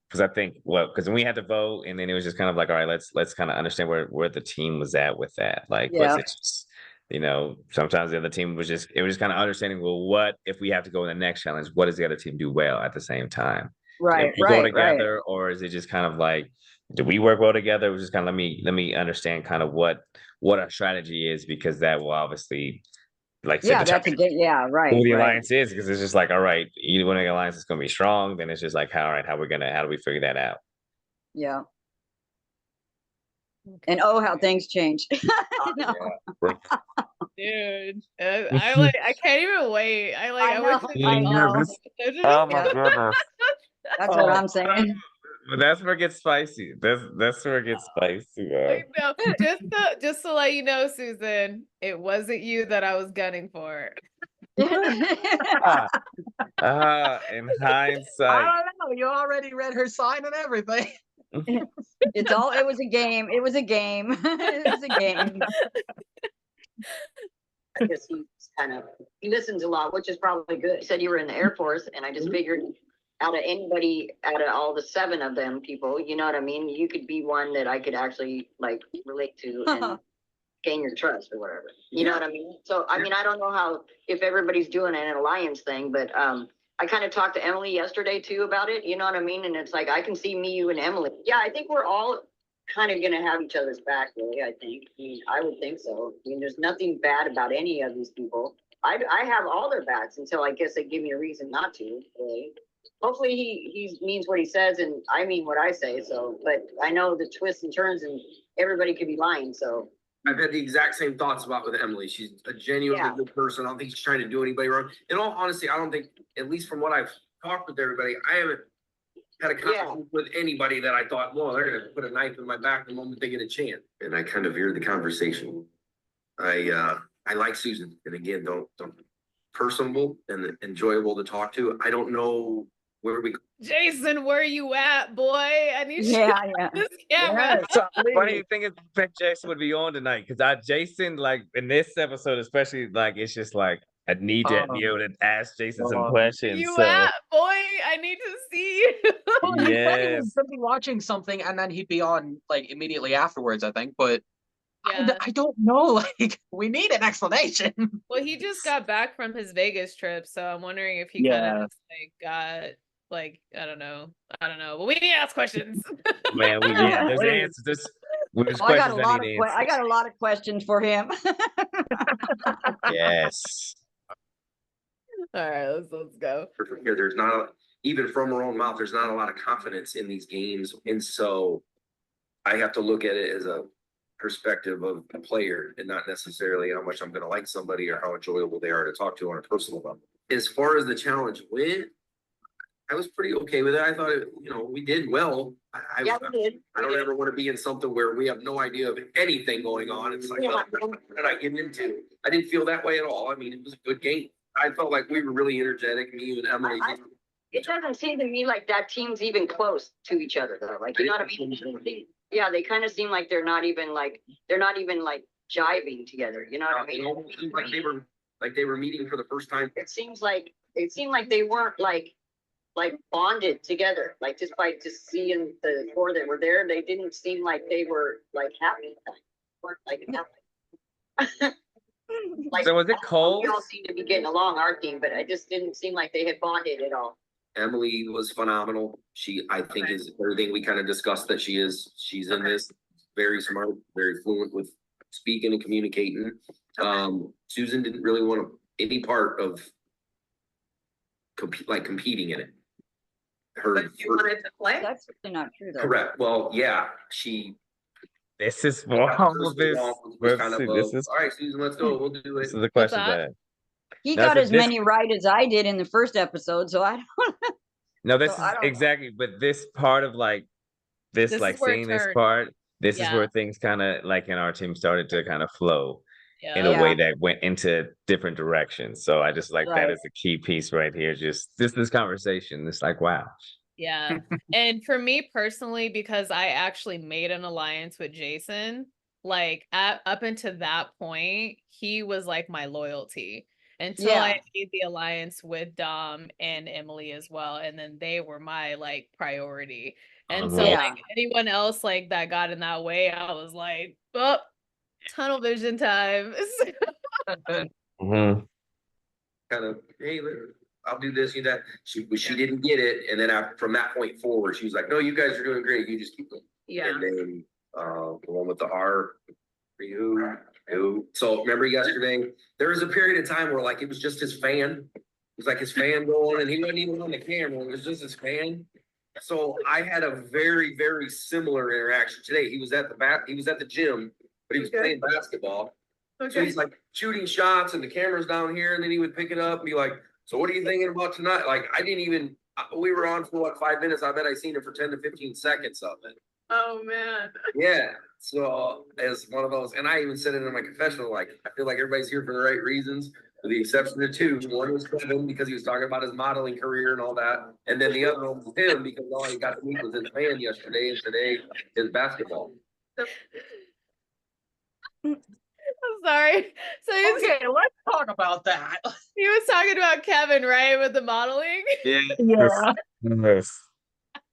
because I think because when we had to vote, and then it was just kind of like, all right, let's kind of understand where the team was at with that. Like, was it just, you know, sometimes the other team was just kind of understanding, well, what if we have to go in the next challenge? What does the other team do well at the same time? Right, go together, or is it just kind of like, do we work well together? It was just kind of let me understand kind of what our strategy is, because that will obviously, like, yeah, that's right. Who the alliance is, because it's just like, all right, either one of the alliance is going to be strong. Then it's just like, all right, how do we figure that out? Yeah. And how things change. No. Dude, I can't even wait. I know. Oh my goodness. That's what I'm saying. But that's where it gets spicy. That's where it gets spicy. No, just to let you know, Susan, it wasn't you that I was gunning for. In hindsight, I don't know. You already read her sign and everything. It was a game. It was a game. It was a game. I guess he listens a lot, which is probably good. He said you were in the Air Force, and I just figured out of all the 7 of them people, you know what I mean? You could be one that I could actually like relate to and gain your trust or whatever. You know what I mean? So, I mean, I don't know if everybody's doing an alliance thing, but I kind of talked to Emily yesterday too about it. You know what I mean? And it's like, I can see me, you, and Emily. Yeah, I think we're all kind of going to have each other's back, really, I think. I mean, I would think so. I mean, there's nothing bad about any of these people. I have all their backs until I guess they give me a reason not to, really. Hopefully he means what he says and I mean what I say. So, but I know the twists and turns and everybody could be lying. So I've had the exact same thoughts with Emily. She's a genuinely good person. I don't think she's trying to do anybody wrong. In all honesty, I don't think, at least from what I've talked with everybody, I haven't had a conversation with anybody that I thought, well, they're going to put a knife in my back the moment they get a chance. And I kind of veered the conversation. I like Susan, and again, don't personable and enjoyable to talk to. I don't know Where we Jason, where you at, boy? I need you Yeah, on yeah. this camera. So funny thing is, I think Jason would be on tonight because Jason, like in this episode, especially, like it's just like I need to be able to ask Jason some Where questions. you So at, boy? I need to see you. Well, he said he was yes, gonna be watching something and then he'd be on like immediately afterwards, I think. But Yeah. I don't know. Like, we need an explanation. Well, he just got back from his Vegas trip, so I'm wondering if he kind of Yeah. just like got like I don't know, but we need to ask questions. man, there's answers. There's Oh, questions I got a that lot of need I got a lot of questions for him. yes. All right, let's go. here, there's not even from her own mouth, there's not a lot of confidence in these games, and so I have to look at it as a perspective of a player and not necessarily how much I'm going to like somebody or how enjoyable they are to talk to on a personal level. As far as the challenge went, I was pretty okay with it. I thought, we did well. I don't ever want to be in something where we have no idea of anything going on. It's like, what did I get into? I didn't feel that way at all. I mean, it was a good game. I felt like we were really energetic, me and Emily. It doesn't seem to me like that team's even close to each other though. Like, you know what I mean? Yeah, they kind of seem like they're not even like jiving together. You know what I mean? Like they were meeting for the first time. It seemed like they weren't like bonded together. Like just by just seeing the four that were there, they didn't seem like they were like happy. Like, So was it cold? We all seem to be getting along, our team, but it just didn't seem like they had bonded at all. Emily was phenomenal. I think is everything we kind of discussed that she is. She's in this, very smart, very fluent with speaking and communicating. Susan didn't really want any part of competing in it. But you wanted to play? That's really not true though. Correct. Well, yeah, This is for all of this. was kind of all right, Susan, let's go. We'll do it. This is the question that. He That's got a as many right as I did in the first episode, so I don't. No, this So is I don't know. exactly, but this part of like this This like is where it seeing this turned. part, this is Yeah. where things kind of like in our team started to kind of flow in Yeah. a way that went into different directions. So I just like that Right. is a key piece right here. Just this conversation. It's like wow. Yeah. And for me personally, because I actually made an alliance with Jason, like up until that point, he was like my loyalty until Yeah. I made the alliance with Dom and Emily as well. And then they were my like priority. And so Yeah. like anyone else like that got in that way, I was like, oh, tunnel vision time. Mhm. Kind of, hey, I'll do this, you that. She didn't get it, and then from that point forward, she was like, "No, you guys are doing great. You just keep going." Yeah. And then the one with the R for you. So remember yesterday, there was a period of time where like it was just his fan. It was like his fan going, and he wasn't even on the camera. It was just his fan. So I had a very, very similar interaction today. He was at the gym, but he was playing basketball. So he's like shooting shots, and the camera's down here, and then he would pick it up and be like, "So what are you thinking about tonight?" Like we were on for what, 5 minutes. I bet I seen it for 10 to 15 seconds of it. Oh man. Yeah. So as one of those, and I even said it in my confessional, like, I feel like everybody's here for the right reasons, with the exception of two. One was Kevin because he was talking about his modeling career and all that. And then the other one was him because all he got to meet was his fan yesterday, and today is basketball. I'm sorry. So he was, Okay, let's talk about that. he was talking about Kevin, right? With the modeling. Yeah. Yeah. Yes.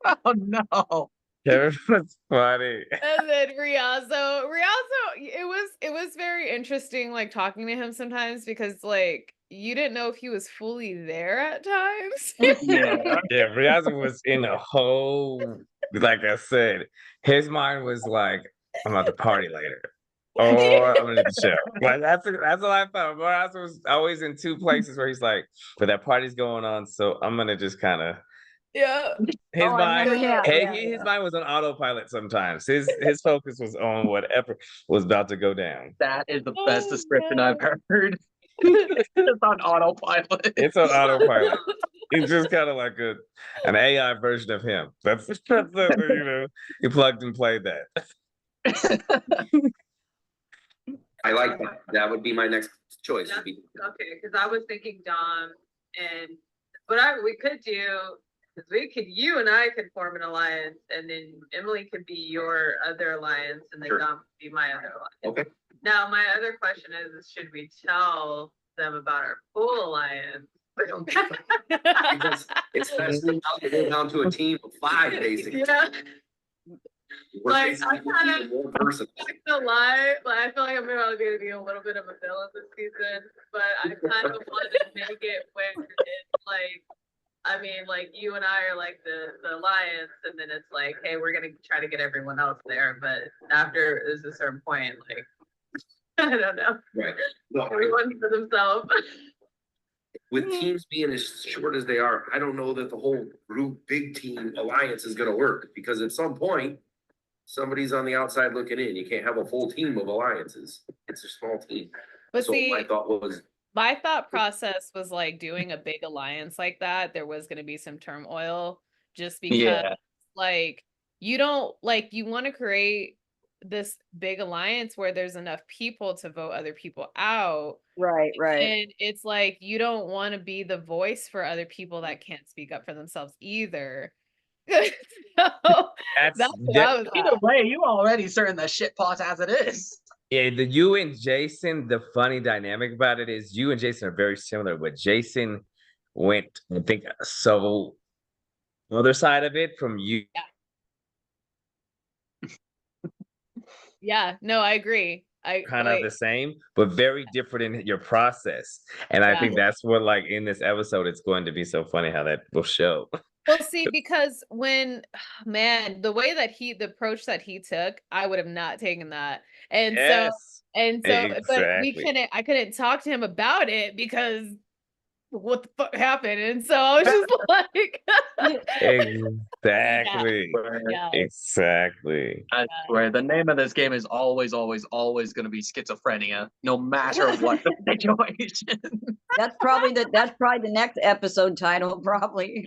Oh no. Kevin was funny. And then Riazzo, it was very interesting, like talking to him sometimes because like you didn't know if he was fully there at times. Yeah. Yeah, Riazzo was in a whole, like I said, his mind was like, I'm about to party later. Or I'm gonna do the show. Like that's what I thought. Riazzo was always in two places where he's like, but that party's going on, so I'm gonna just kind of Yeah. his Oh, I mind. remember that. Hey, Yeah, his yeah. mind was on autopilot sometimes. His focus was on whatever was about to go down. That is the best Oh, description no. I've heard. It's on autopilot. It's on autopilot. He's just kind of like an AI version of him. That's he plugged and played that. I like that. That would be my next choice. Okay, because I was thinking Dom and we could do Cause you and I could form an alliance, and then Emily could be your other alliance, and then Sure. Dom could be my other alliance. Okay. Now, my other question is should we tell them about our full alliance? Because it's best to go down to a team of 5, basically. Yeah. We're Like, basically I kinda- one person. To lie, like I feel like I'm probably gonna be a little bit of a villain this season, but I kind of want to make it where it's like, I mean, like you and I are like the alliance, and then it's like, hey, we're gonna try to get everyone else there, but after there's a certain point, like I don't know, Right. No, everyone for themselves. with teams being as short as they are, I don't know that the whole group, big team alliance is gonna work, because at some point, somebody's on the outside looking in. You can't have a full team of alliances. It's a small team. But So see, my thought was, my thought process was like doing a big alliance like that. There was going to be some turmoil just because Yeah. like you don't like you want to create this big alliance where there's enough people to vote other people out. Right, right. And it's like you don't want to be the voice for other people that can't speak up for themselves either. So That's that's what that- I was Either way, you already stirring the shit pot as it is. yeah, you and Jason, the funny dynamic about it is you and Jason are very similar, but Jason went, I think, so other side of it from you. Yeah, no, I agree. I Kind of like, the same, but very different in your process. And I Yeah. think that's what, like, in this episode, it's going to be so funny how that will show. well, see, because when man, the way that the approach that he took, I would have not taken that. And Yes, but exactly. I couldn't talk to him about it because what the fuck happened? And so I was just like, Exactly. yeah. Exactly. I swear, the name of this game is always, always, always going to be schizophrenia, no matter what the situation. That's probably the next episode title, probably.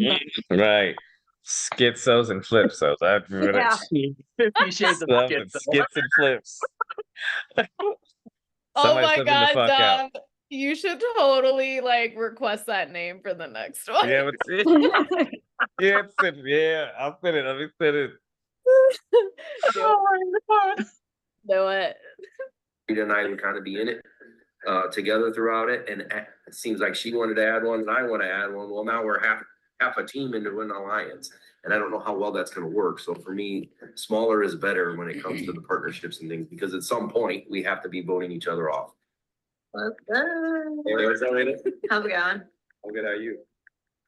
Right. Schizos and flipsos. I've really Yeah. 50 Shades of stuff Schizo. and skits and flips. Oh Somebody my flip him the god, fuck out. Dom. You should totally like request that name for the next one. Yeah, but yeah, yeah, I'll fit it. Let me fit it. Oh my god. Know it. Rita and I would kind of be in it together throughout it, and it seems like she wanted to add one, and I want to add one. Well, now we're half a team into an alliance, and I don't know how well that's going to work. So for me, smaller is better when it comes to the partnerships and things, because at some point we have to be voting each other off. Let's go. Hey, what's up, Rita? How's it going? How good are you?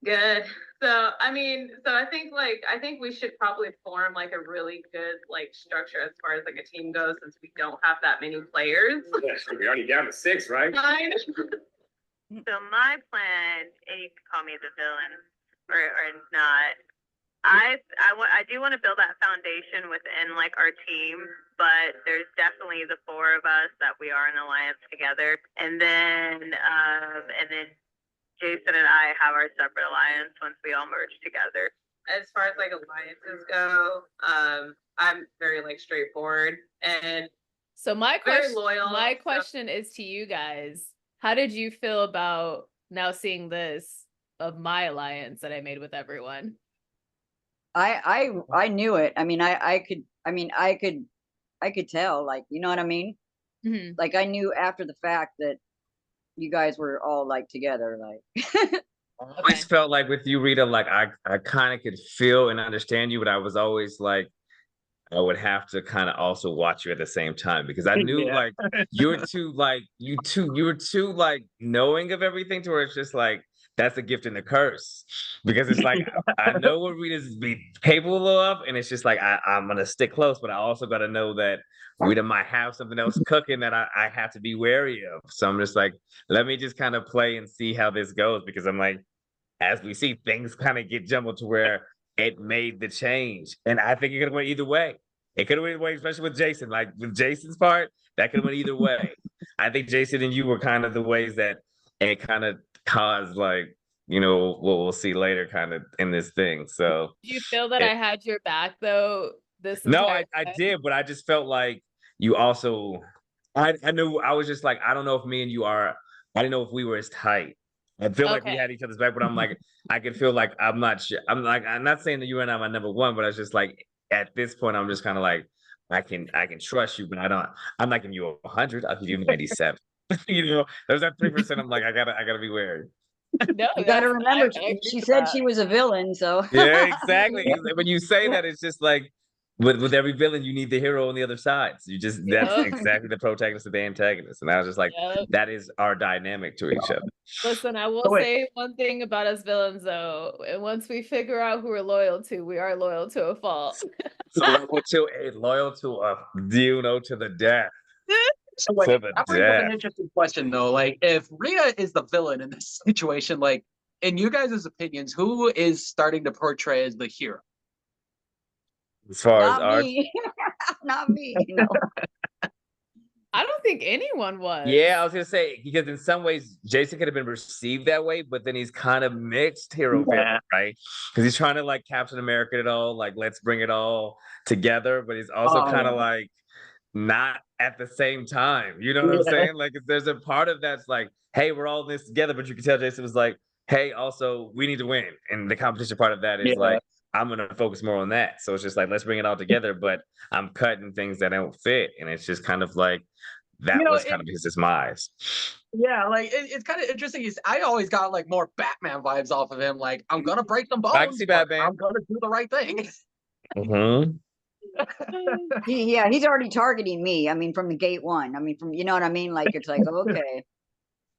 Good. So I think we should probably form like a really good like structure as far as like a team goes, since we don't have that many players. Yes, we already down to 6, right? Fine. So my plan, and you can call me the villain or not. I do want to build that foundation within like our team, but there's definitely the 4 of us that we are in alliance together, and then Jason and I have our separate alliance once we all merge together. As far as like alliances go, I'm very like straightforward and So my very question, loyal. my so- question is to you guys. How did you feel about now seeing this of my alliance that I made with everyone? I knew it. I mean, I could tell, like, you know what I mean? Mhm. Like, I knew after the fact that you guys were all like together, like. I always felt like with you, Rita, like I kind of could feel and understand you, but I was always like, I would have to kind of also watch you at the same time, because I knew Yeah. like you were too like knowing of everything to where it's just like that's a gift and a curse, because it's like I know what Rita's be capable of, and it's just like I'm gonna stick close, but I also got to know that Rita might have something else cooking that I have to be wary of. So I'm just like, let me just kind of play and see how this goes, because I'm like, as we see, things kind of get jumbled to where it made the change. And I think it could have went either way. It could have went either way, especially with Jason. Like with Jason's part, that could have went either way. I think Jason and you were kind of the ways that it kind of caused, like, you know, what we'll see later kind of in this thing. So Do you feel that I had your back though? no, I did, but I just felt like you also I knew I was just like, I don't know if me and you are, I didn't know if we were as tight I feel like we Okay. had each other's back, but I'm like, I can feel like I'm not sure. I'm not saying that you and I my number one, but I was just like, at this point, I'm just kind of like, I can trust you, but I'm not giving you 100. I'll give you 97. You know, there's that 3%. I'm like, I gotta be wary. No, You gotta remember, I agree she with said that. she was a villain, so. Yeah, exactly. When you say that, it's just like with every villain, you need the hero on the other side. So that's Yep. exactly the protagonist and the antagonist. And I was just like, Yep. that is our dynamic to each other. Listen, I will Oh, wait. say one thing about us villains though. And once we figure out who we're loyal to, we are loyal to a fault. So loyal to to the death. So wait, To the that brings up an death. interesting question though. Like, if Rhea is the villain in this situation, like, in you guys' opinions, who is starting to portray as the hero? As far as Not our me. Not me, you know. I don't think anyone was. Yeah, I was gonna say because in some ways Jason could have been received that way, but then he's kind of mixed hero villain, right? Because he's trying to like Captain America it all, like let's bring it all together, but he's also kind of like not at the same time. You know what I'm saying? Like there's a part of that's like, hey, we're all in this together, but you can tell Jason was like, hey, also we need to win, and the competition part of that is like, I'm gonna focus more on that. So it's just like let's bring it all together, but I'm cutting things that don't fit, and it's just kind of like that was kind of his demise. Yeah, like it's kind of interesting. I always got like more Batman vibes off of him. Like, I'm gonna break some bones. I can see but Batman. I'm gonna do the right thing. Mm-hmm. Yeah, he's already targeting me. I mean, from the gate one. I mean, from, you know what I mean? Like, it's like, okay.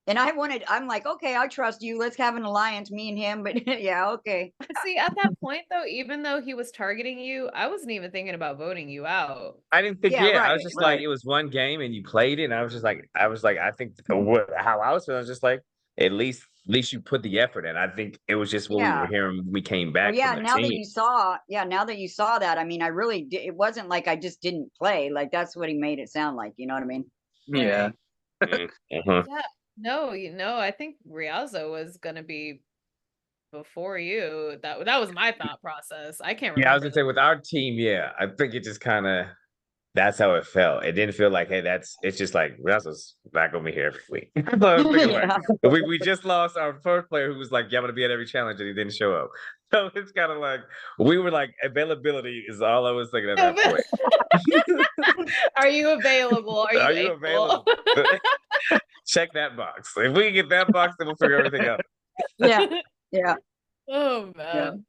And I'm like, okay, I trust you. Let's have an alliance, me and him. But yeah, okay. See, at that point though, even though he was targeting you, I wasn't even thinking about voting you out. I didn't think, Yeah, I was right, just like, right. it was one game and you played it, and I was like, I think how I was feeling, I was just like, at least you put the effort in. I think it was just what we were hearing when we came back. Well, yeah, from the now team. that you saw that, I mean, I really did. It wasn't like I just didn't play. Like, that's what he made it sound like. You know what I mean? Yeah. Yeah, no, I think Riazzo was gonna be before you. That was my thought process. I can't remember. Yeah, I was gonna say with our team, I think it just kind of that's how it felt. It didn't feel like, hey, it's just like Russell's back over here every week. So I was thinking, like, we just lost our first player who was like, yeah, I'm gonna be at every challenge, and he didn't show up. So it's kind of like we were like, availability is all I was thinking at that point. Are you available? Are you available? Check that box. If we can get that box, then we'll figure everything out. Yeah. Oh man.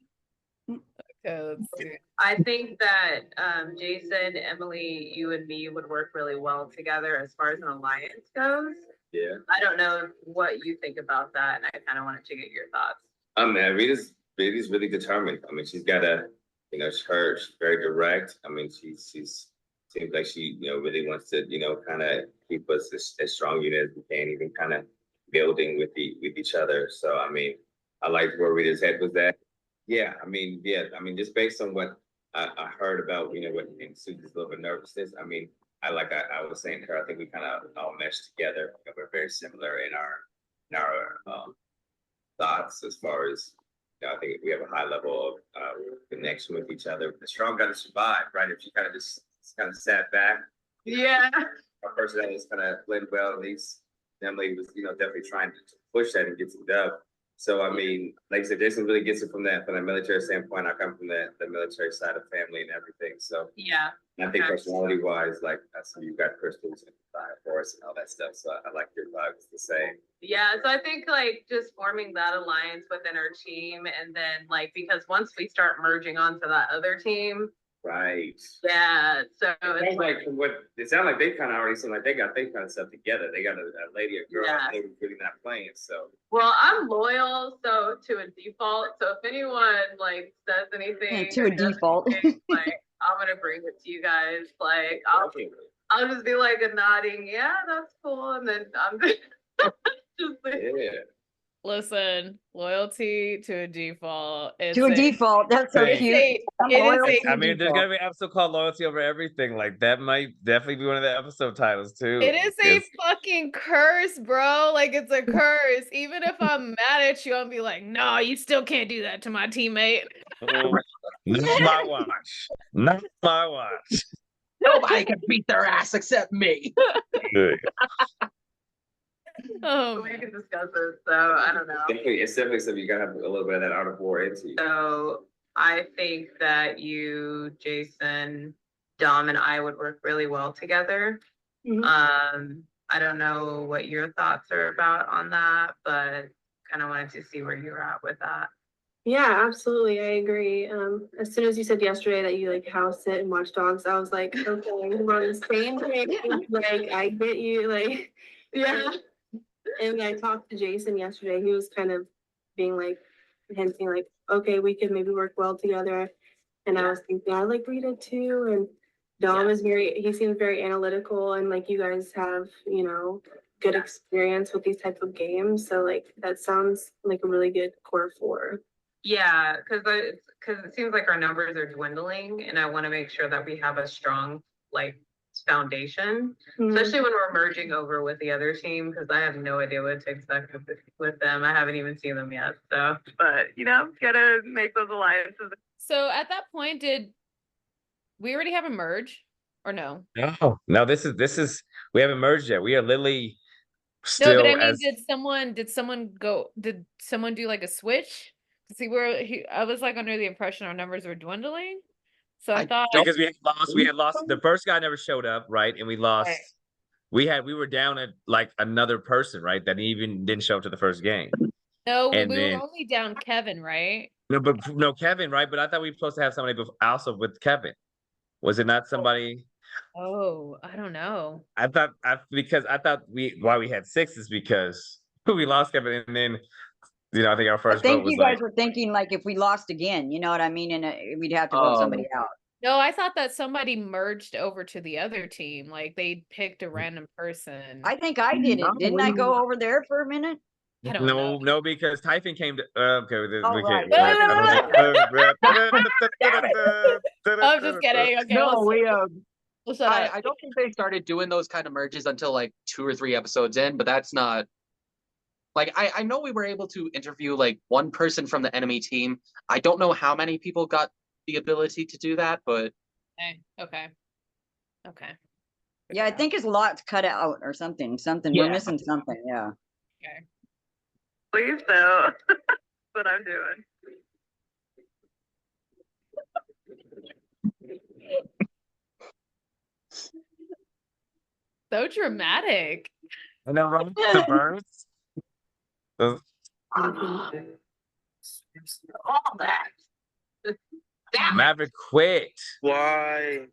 Okay, let's see. I think that Jason, Emily, you and me would work really well together as far as an alliance goes. Yeah. I don't know what you think about that, and I kind of wanted to get your thoughts. Man, Rita's really determined. I mean, she's got she's very direct. I mean, she seems like she, really wants to, kind of keep us as strong unit as we can, even kind of building with each other. So, I mean, I liked where Rita's head was at. Yeah, I mean, just based on what I heard about, what Susie's little bit nervousness. I mean, I was saying to her, I think we kind of all meshed together. We're very similar in our thoughts as far as, I think we have a high level of connection with each other. The strong got to survive, right? If you kind of just kind of sat back, Yeah. our personalities kind of blend well. At least Emily was, definitely trying to push that and get some dub. So, I mean, like I said, Jason really gets it from that military standpoint. I come from the military side of family and everything. So, Yeah. and I think personality wise, like I see you got crystals and fire force and all that stuff. So I like your vibes the same. Yeah, so I think like just forming that alliance within our team, and then like because once we start merging onto that other team, right? Yeah, so it's like from what it sounds like, they kind of already seem like they got kind of stuff together. They got a lady, a girl, Yeah. they were really not playing. So well, I'm loyal, so to a default. So if anyone like says anything To a default. like I'm gonna bring it to you guys. Like I'll just be like a nodding, yeah, that's cool, and then I'm just like, Listen, loyalty to a default. To a default. That's so cute. I mean, there's gonna be an episode called "Loyalty Over Everything." Like that might definitely be one of the episode titles too. It is a fucking curse, bro. Like it's a curse. Even if I'm mad at you, I'll be like, no, you still can't do that to my teammate. Not my watch. Not my watch. Nobody can beat their ass except me. We can discuss it, so I don't know. It's definitely something you gotta have a little bit of that art of war into you. So I think that you, Jason, Dom, and I would work really well together. I don't know what your thoughts are about on that, but kind of wanted to see where you're at with that. Yeah, absolutely. I agree. As soon as you said yesterday that you like house sit and watch dogs, I was like, okay, we're on the same page. Like, I get you. Like, yeah. And I talked to Jason yesterday. He was kind of being like, hinting like, okay, we could maybe work well together. And I was thinking, I like Rita too. And Dom is he seems very analytical, and like you guys have, you know, good experience with these type of games. So like that sounds like a really good core four. Yeah, because it seems like our numbers are dwindling, and I want to make sure that we have a strong like foundation, especially when we're merging over with the other team, because I have no idea what to expect with them. I haven't even seen them yet, so but you know, gotta make those alliances. So at that point, did we already have a merge or no? No, this is we haven't merged yet. We are literally No, still but I mean, as did someone do like a switch? See, I was like under the impression our numbers were dwindling. So I thought because we had lost the first guy never showed up, right? And we lost Right. we were down at like another person, right? That even didn't show up to the first game. No, And we were then only down Kevin, right? no Kevin, right? But I thought we were supposed to have somebody also with Kevin. Was it not somebody? Oh, I don't know. I thought why we had 6 is because we lost Kevin, and then I think our I first vote think was you guys like were thinking like if we lost again, you know what I mean? And we'd have to vote somebody out. No, I thought that somebody merged over to the other team. Like they picked a random person. I think I did it. Didn't I go over there for a minute? I don't know. no, because Typhon came to okay. We right. can't. I'm just kidding. Okay, No, we'll shut up. I don't think they started doing those kind of merges until like 2 or 3 episodes in, but that's not like I know we were able to interview like one person from the enemy team. I don't know how many people got the ability to do that, but Okay. Yeah, I think his lot's cut out or something. We're missing something. Yeah. Okay. Please do. That's what I'm doing. So dramatic. I know, right? The birds. All that. Maverick quit. Why?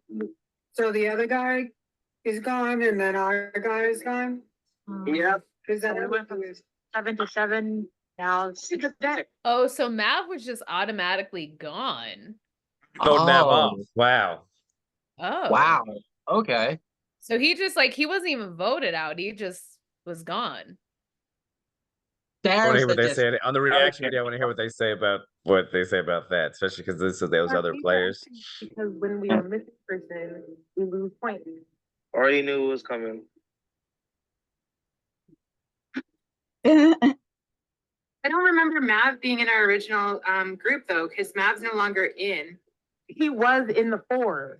So the other guy is gone and then our guy is gone? Yep. Is that We went from 7 to 7. Now it's Oh, so Mav was just automatically gone. Vote Mav Oh. off. Wow. Oh. wow. Okay. So he just he wasn't even voted out. He just was gone. I want to There's hear what the they say on the reaction Okay. video. I want to hear what they say about that, especially because this is those other players. Because when we are missing person, we lose points. Already knew it was coming. I don't remember Mav being in our original group though, because Mav's no longer in. He was in the 4.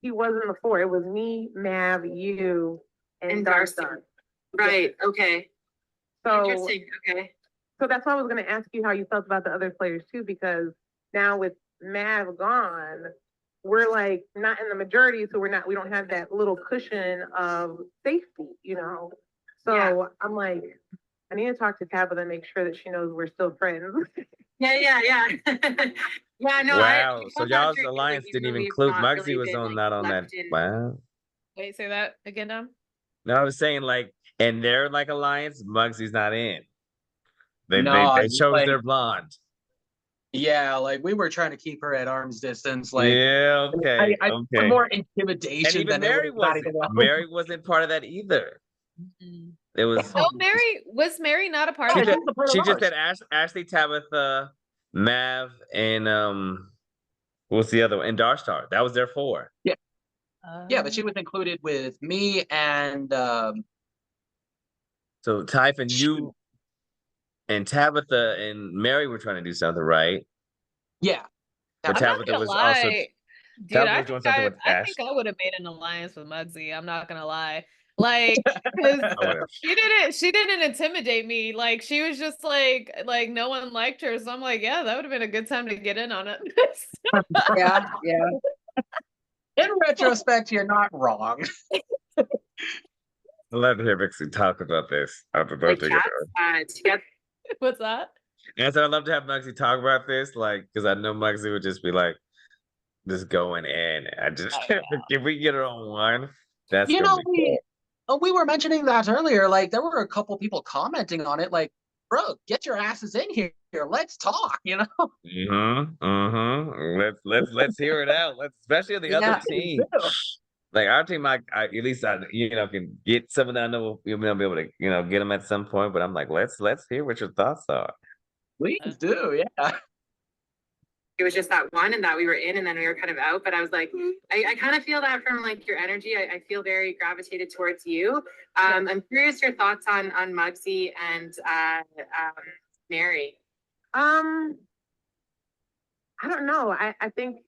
He was in the 4. It was me, Mav, you, and Darcy. Darstar. Right, okay. So, Interesting, okay. so that's why I was going to ask you how you felt about the other players too, because now with Mav gone, we're like not in the majority, so we don't have that little cushion of safety, you know? So Yeah. I'm like, I need to talk to Tabitha and make sure that she knows we're still friends. Yeah. Yeah, no, Wow. I So thought y'all's that alliance even didn't though even we've include not Muggsy really was been, on like, not on that. left in- Wow. Wait, say that again, Dom? No, I was saying like in their like alliance, Muggsy's not in. They No, they chose like- their blonde. Yeah, like we were trying to keep her at arm's distance. Like Yeah, okay, I okay. more And intimidation even than Mary it was wasn't. Mary wasn't part of that either. It was No, was Mary not a part of it? she just had Ashley, Tabitha, Mav, and what's the other one? And Darstar. That was their 4. Yeah. Yeah, but she was included with me and So Typhon, you and Tabitha and Mary were trying to do something, right? yeah. But I'm not Tabitha gonna was lie. also Dude, Tabitha I was doing think something with I Ash. think I would have made an alliance with Muggsy. I'm not gonna lie. Like, because Oh, yeah. she didn't intimidate me. Like, she was just like no one liked her. So I'm like, yeah, that would have been a good time to get in on it. Yeah, yeah. In retrospect, you're not wrong. I'd love to hear Muggsy talk about this. I'd love Like to get chat, What's that? And so I'd love to have Muggsy talk about this, like, because I know Muggsy would just be like, just going in. I just if we get her on one, that's You gonna know, be we were mentioning that earlier. Like, there were a couple people commenting on it. Like, bro, get your asses in here. Let's talk. You know. Let's hear it out. Let's especially on the other Yeah. team. Like our team, I at least I can get some of that. I know we'll be able to get them at some point. But I'm like, let's hear what your thoughts are. Please do, yeah. it was just that one and that we were in and then we were kind of out. But I was like, I kind of feel that from like your energy. I feel very gravitated towards you. I'm curious your thoughts on Muggsy and Mary. I don't know. I think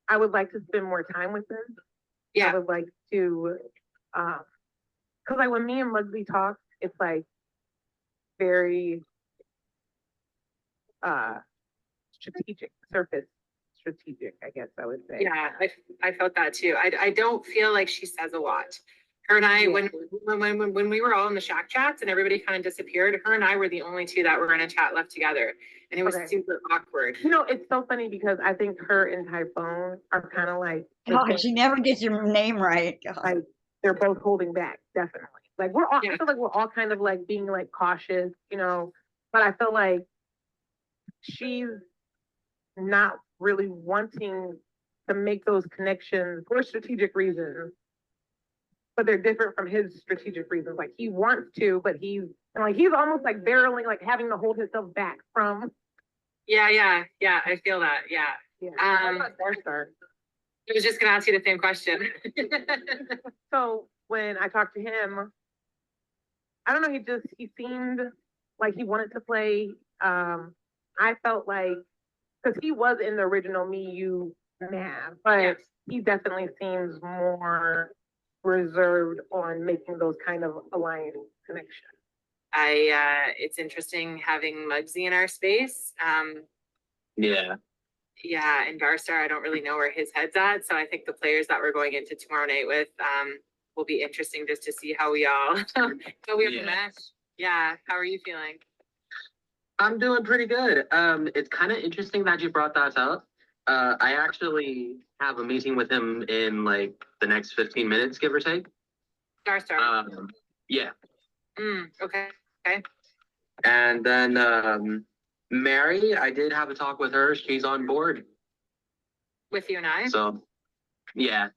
I would like to spend more time with them. Yeah. I would like to, cause like when me and Muggsy talk, it's like very, strategic, surface strategic, I guess I would say. Yeah, I felt that too. I don't feel like she says a lot. Her and I, when we were all in the Shack chats and everybody kind of disappeared, her and I were the only two that were in a chat left together. And it was super awkward. You know, it's so funny because I think her and Typhone are kind of like, God, she never gets your name right. God. like they're both holding back, definitely. Like we're all, I feel like we're all kind of like being like cautious, you know, but I feel like she's not really wanting to make those connections for strategic reasons, but they're different from his strategic reasons. Like he wants to, but he's almost like barreling, like having to hold himself back from. Yeah, I feel that. Yeah. I was just gonna ask you the same question. So when I talked to him, I don't know, he seemed like he wanted to play. I felt like, because he was in the original Me, You, Man, but he definitely seems more reserved on making those kind of alliance connections. It's interesting having Muggsy in our space. Yeah. Yeah, and Garstar, I don't really know where his head's at. So I think the players that we're going into tomorrow night with will be interesting just to see how we all mesh. Yeah. How are you feeling? I'm doing pretty good. It's kind of interesting that you brought that up. I actually have a meeting with him in like the next 15 minutes, give or take. Garstar. Yeah. Okay. And then Mary, I did have a talk with her. She's on board. With you and I? So, yeah.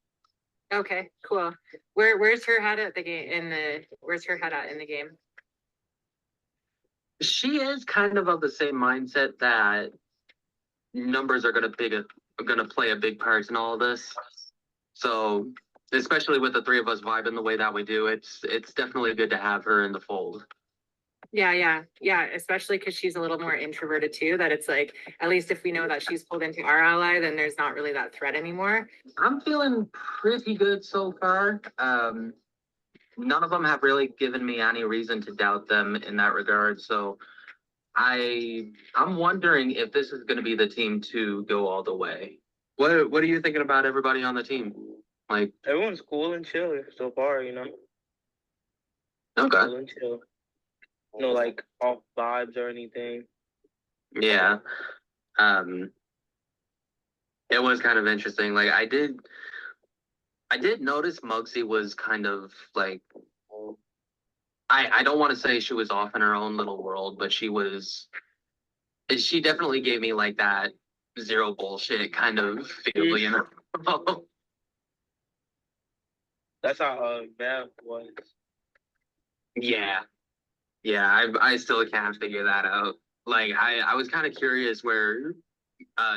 Okay, cool. Where's her head at the game where's her head at in the game? She is kind of the same mindset that numbers are gonna play a big part in all of this. So, especially with the three of us vibing the way that we do, it's definitely good to have her in the fold. Yeah, especially because she's a little more introverted too, that it's like, at least if we know that she's pulled into our ally, then there's not really that threat anymore. I'm feeling pretty good so far. None of them have really given me any reason to doubt them in that regard. So I'm wondering if this is going to be the team to go all the way. What are you thinking about everybody on the team? Like, everyone's cool and chill so far, Okay. Cool and chill. No like off vibes or anything. Yeah. It was kind of interesting. Like I did notice Muggsy was kind of like, I don't want to say she was off in her own little world, but she definitely gave me like that zero bullshit kind of feel, you know? That's how Bev was. Yeah. I still can't figure that out. Like I was kind of curious where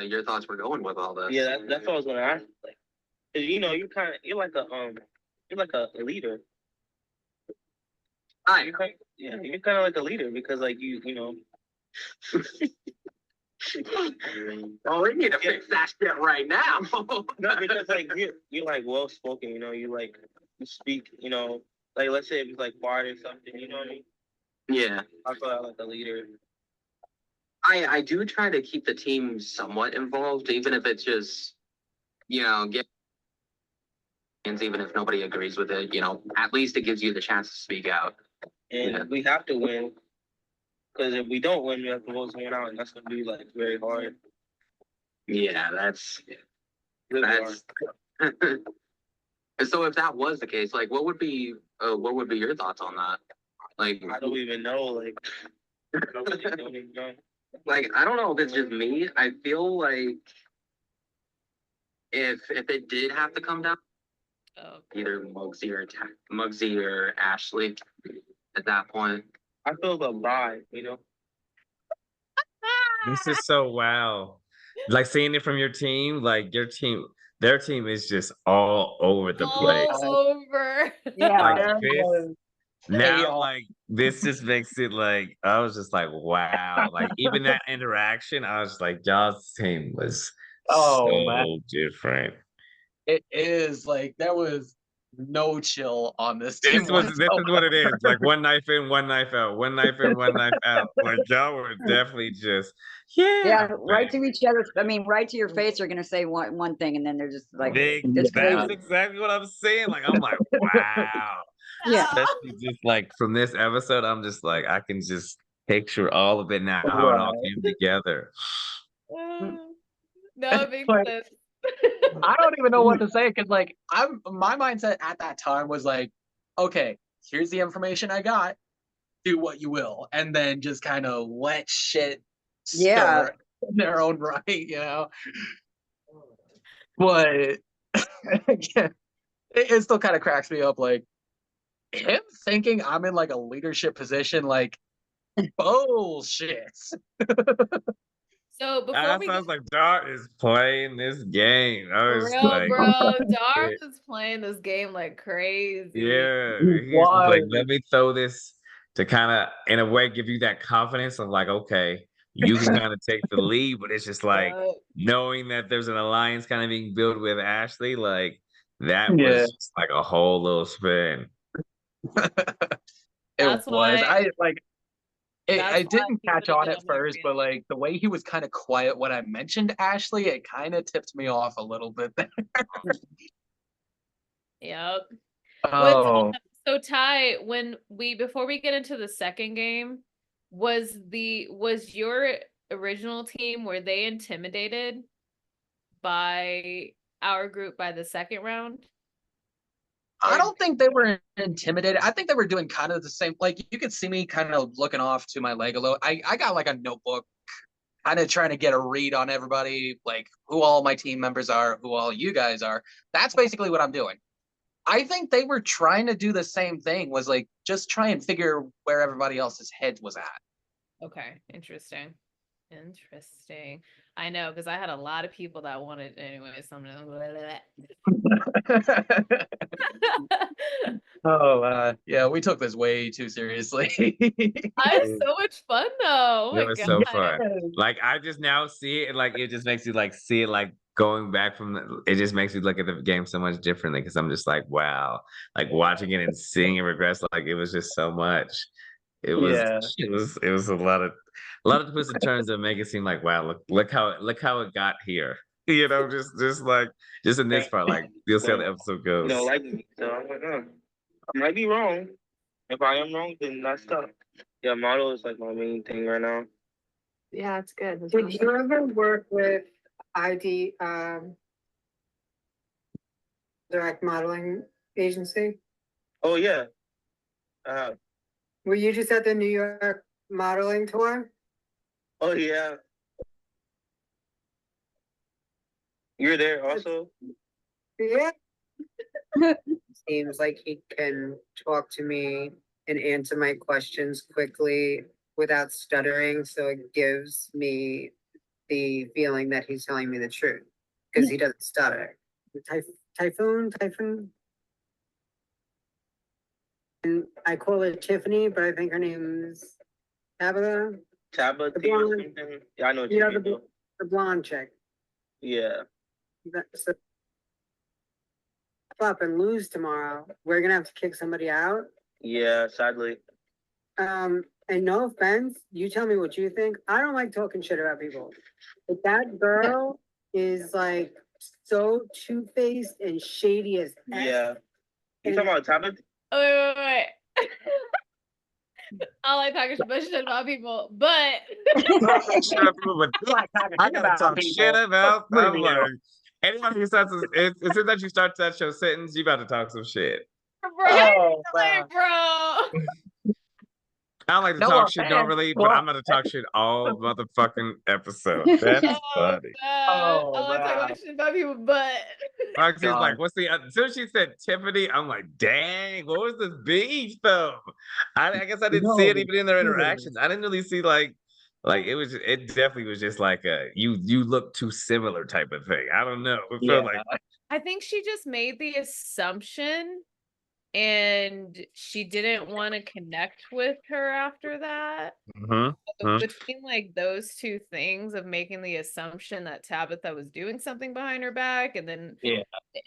your thoughts were going with all this. Yeah, that's what I was gonna ask. Like, 'cause, you're like a leader. You're kind of like a leader because like you know. Oh, we need to fix that shit right now. No, because like you're like well spoken. You know, you speak. You know, Like, let's say if it's like quiet or something, you know what I mean? Yeah. I feel like the leader. I do try to keep the team somewhat involved, even if it's just, get even if nobody agrees with it, at least it gives you the chance to speak out. And we have to win. Because if we don't win, we have to vote someone out, and that's gonna be like very hard. Yeah, that's Really so if that was the case, like what would be your thoughts on that? Like I don't even know, like nobody don't even know. Like I don't know if it's just me. I feel like if it did have to come down, either Muggsy or Ashley at that point. I feel the vibe, you know. This is so wow. Like seeing it from your team, like their team is just all over the place. All over. Like Yeah. this now, like this just makes it like I was just like, wow. Like even that interaction, I was like, y'all's team was Oh, so man. different. It is like there was no chill on this team. This is what it is. Like one knife in, one knife out, one knife in, one knife out. Like y'all were definitely just Yeah, right to each other. I mean, right to your face, they're gonna say one thing, and then they're just like, it's That's crazy. exactly what I'm saying. Like I'm like, wow. Yeah. Especially just like from this episode, I'm just like I can just picture all of it now, how it all came together. No, it makes Like, sense. I don't even know what to say because like my mindset at that time was like, okay, here's the information I got, do what you will, and then just kind of let shit Yeah. stir in their own right. But again, it still kind of cracks me up, like him thinking I'm in like a leadership position, like bullshit. So before I we was like, Dart is playing this game. I For was real, like, bro, Dark is playing this game like crazy. yeah, he's like, let me throw this to kind of, in a way, give you that confidence of like, okay, you can kind of take the lead, but it's just like knowing that there's an alliance kind of being built with Ashley, like that was Yeah. just like a whole little spin. That's why I didn't catch on at first, but like the way he was kind of quiet when I mentioned Ashley, it kind of tipped me off a little bit there. Yep. Oh. So Ty, before we get into the second game, was your original team, were they intimidated by our group by the second round? I don't think they were intimidated. I think they were doing kind of the same. Like you could see me kind of looking off to my leg a little. I got like a notebook, kind of trying to get a read on everybody, like who all my team members are, who all you guys are. That's basically what I'm doing. I think they were trying to do the same thing, was like just try and figure where everybody else's head was at. Okay, interesting. I know, because I had a lot of people that wanted anyway. So Yeah, we took this way too seriously. I had so much fun though. Oh It my was God. so fun. Like I just now see it, like it just makes you like see it like going back from it just makes you look at the game so much differently because I'm just like, wow, like watching it and seeing it regress, like it was just so much. It was it was a lot of twists and turns that make it seem like, wow, look how it got here. You know, just in this part, like you'll see how the episode goes. You know, like me. So I'm like, I might be wrong. If I am wrong, then that's tough. Yeah, model is like my main thing right now. Yeah, it's good. Did you ever work with ID, direct modeling agency? Oh yeah. Were you just at the New York modeling tour? Oh yeah. You're there also? Yeah. Seems like he can talk to me and answer my questions quickly without stuttering, so it gives me the feeling that he's telling me the truth because he doesn't stutter. Typhoon. And I call her Tiffany, but I think her name's Tabitha. Tabitha The blonde- or something? Yeah, I know what You you know, mean. the blonde chick. Yeah. So up and lose tomorrow, we're gonna have to kick somebody out. Yeah, sadly. And no offense, you tell me what you think. I don't like talking shit about people. But that girl is like so two-faced and shady as heck. Yeah. You talking about Tabitha? Wait. I like talking shit about people, but I gotta talk shit about. I'm like, anybody who starts, as soon as you start that show sentence, you about to talk some shit. bro, like, bro. I don't like to No talk shit offense, normally, but I'm gonna talk shit all motherfucking episode. That's funny. I like talking shit about people, but Roxy's like, what's the? As soon as she said Tiffany, I'm like, dang, what was this beef though? I guess I didn't see it even in their interactions. I didn't really see like it definitely was just like a you look too similar type of thing. I don't know. It felt like I think she just made the assumption and she didn't want to connect with her after that. Between like those two things of making the assumption that Tabitha was doing something behind her back, and then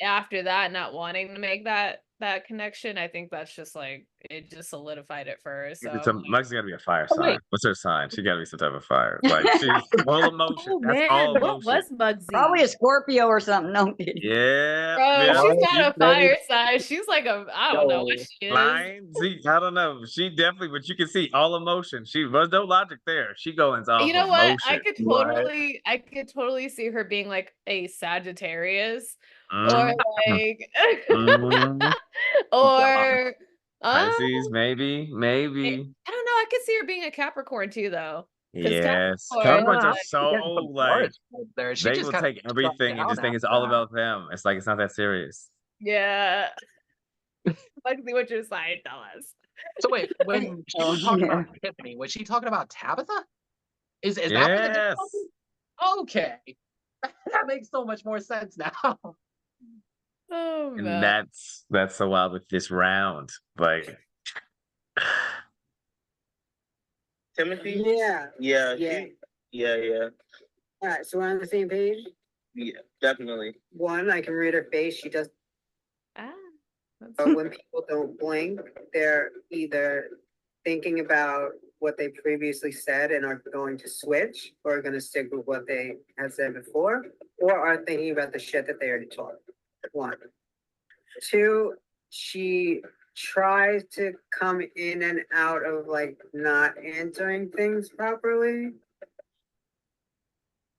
after that not wanting to make that connection, I think that's just like it just solidified it for her. So Mugsy gotta be a fire sign. What's her sign? She gotta be some type of fire. Like she's full emotion. Oh, That's man, all what emotion. was Mugsy? Probably a Scorpio or something. No, I'm kidding. Yeah. Bro, she's not a fire sign. She's like I don't know what she is. Line? See, I don't know. She definitely, but you can see all emotion. She was no logic there. She goes off You know emotion. what? I could totally see her being like a Sagittarius or like or Pisces, maybe. I don't know. I could see her being a Capricorn too, though. Yes, Capricorns are so like they will take everything and just think it's all about them. It's like it's not that serious. Yeah. Like, see what your sign tell us. So wait, when she was talking about Tiffany, was she talking about Tabitha? Is that what the difference is? Okay. That makes so much more sense now. Oh And man. that's so wild with this round. Like Timothy? Yeah. Yeah. Yeah. Yeah. All right, so we're on the same page. Yeah, definitely. One, I can read her face. She does. That's But when people don't blink, they're either thinking about what they previously said and are going to switch, or are going to stick with what they had said before, or are thinking about the shit that they already taught. One. Two, she tries to come in and out of like not answering things properly.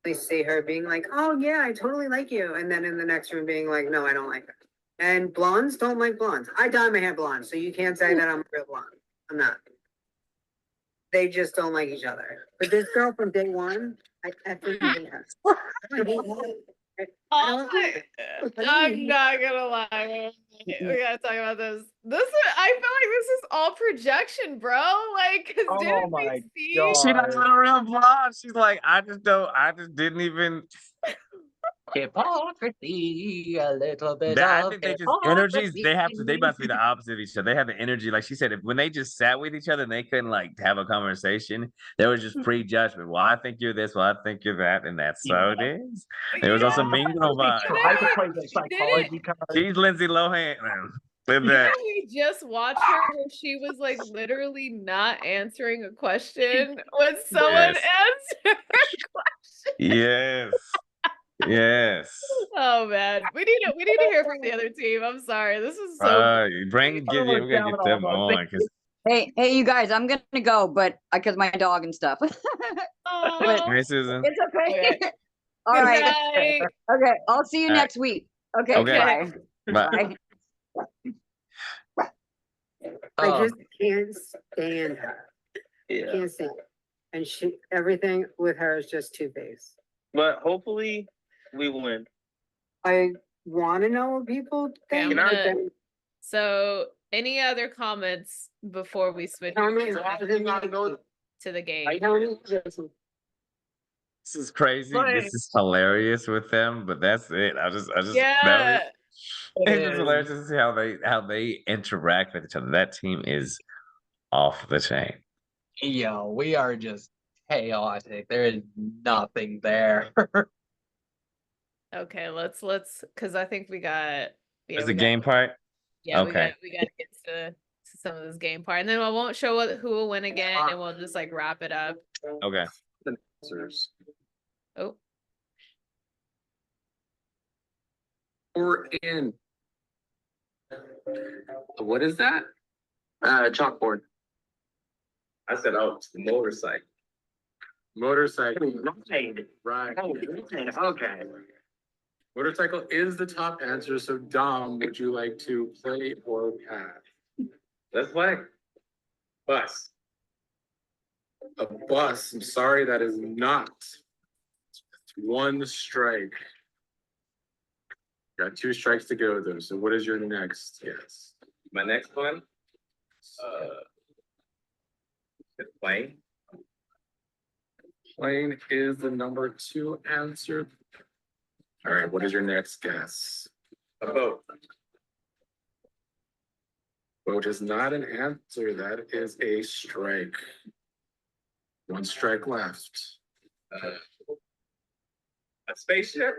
They see her being like, oh yeah, I totally like you. And then in the next room being like, no, I don't like her. And blondes don't like blondes. I dye my hair blonde, so you can't say that I'm a real blonde. I'm not. They just don't like each other. But this girl from day one, I think hate her. I'm not gonna lie. We gotta talk about this. I feel like this is all projection, bro. Like, cause didn't we see? She's not even a real blonde. She's like, I just didn't even. Hypocrisy, a little bit I of think they just energies. They must be the opposite of each other. They have the energy, like she said. When they just sat with each other and they couldn't like have a conversation, there was just prejudgment. Well, I think you're this. Well, I think you're that, and that's so it is. There was also Mean Girl vibe. She's Lindsay Lohan. With that. Didn't we just watch her where she was like literally not answering a question when someone answered her question? Yes. Yes. Oh man, we need to hear from the other team. I'm sorry, this is so. We gotta get them on. Hey, you guys, I'm gonna go, but because my dog and stuff. But Hey, Susan. it's okay. Okay. All Good right. night. Okay, I'll see you All right. next week. Okay. Okay. Bye. I just can't stand her. Yeah. Can't stand her. And everything with her is just two-faced. But hopefully we win. I want to know what people think. So, any other comments before we switch to the game? This is crazy. This is hilarious with them, but that's it. I just Yeah. it's just hilarious to see how they interact with each other. That team is off the chain. Yo, we are just chaotic. There is nothing there. Okay, let's because I think we got Yeah, Is we the gotta game part? Yeah, Okay. we gotta get to some of this game part, and then I won't show who will win again, and we'll just like wrap it up. Okay. Oh, We're in. What is that? Chalkboard. I said, oh, motorcycle. Motorcycle. Right. Right. Okay. Motorcycle is the top answer. So Dom, would you like to play or pass? Let's play. Bus. A bus. I'm sorry, that is not. One strike. Got 2 strikes to go though. So what is your next guess? My next one. Plane. Plane is the number 2 answer. All right, what is your next guess? A boat. Boat is not an answer. That is a strike. 1 strike left. A spaceship.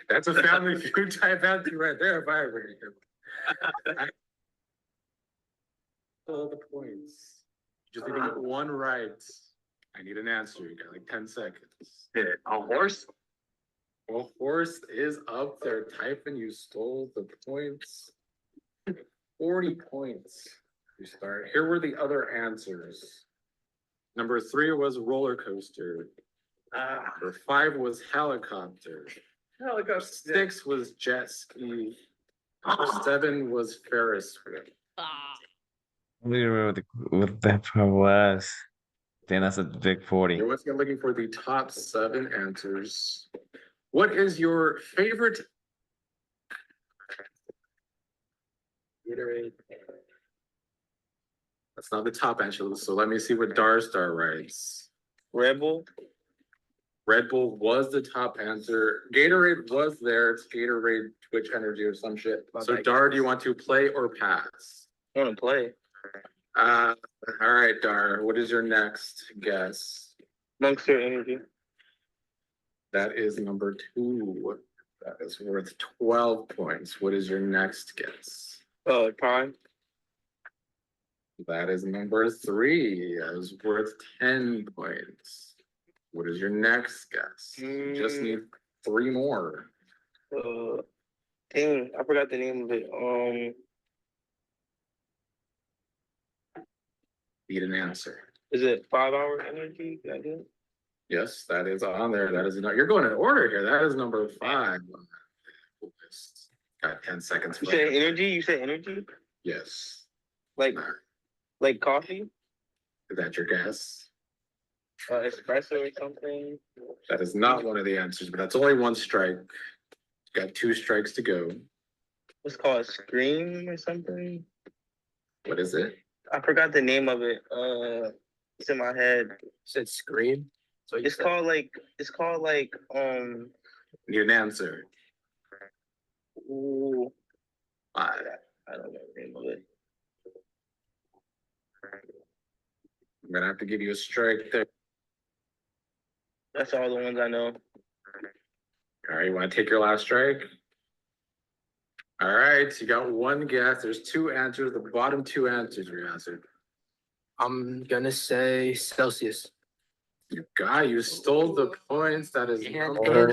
That's a Family Feud type answer right there. If I ever hear it. All the points. Just need to get 1 right. I need an answer. You got like 10 seconds. A horse? A horse is up there. Typhon, you stole the points. 40 points. You start. Here were the other answers. Number 3 was roller coaster. Number 5 was helicopter. Helicopter. 6 was jet ski. Number 7 was Ferris wheel. I don't even remember what that part was. Then that's a big 40. You're once again looking for the top 7 answers. What is your favorite? Gatorade. That's not the top answer, so let me see what Darstar writes. Red Bull. Red Bull was the top answer. Gatorade was there. It's Gatorade Twitch Energy or some shit. So Dar, do you want to play or pass? I want to play. All right, Dar. What is your next guess? Monster Energy. That is number 2. That is worth 12 points. What is your next guess? Prime. That is number 3. That is worth 10 points. What is your next guess? You just need 3 more. Dang, I forgot the name of it. Need an answer. Is it 5 Hour Energy? Did I do it? Yes, that is on there. That is not. You're going in order here. That is number 5 on that list. Got 10 seconds. You said energy? You said energy? Yes. Like coffee? Is that your guess? Espresso or something? That is not one of the answers, but that's only 1 strike. Got 2 strikes to go. What's called Scream or something? What is it? I forgot the name of it. It's in my head. You said Scream? So It's called like Need an answer. ooh, 5. I don't know the name of it. I'm gonna have to give you a strike there. That's all the ones I know. All right, you want to take your last strike? All right, so you got 1 guess. There's 2 answers. The bottom 2 answers were answered. I'm gonna say Celsius. You stole the points. That is The number.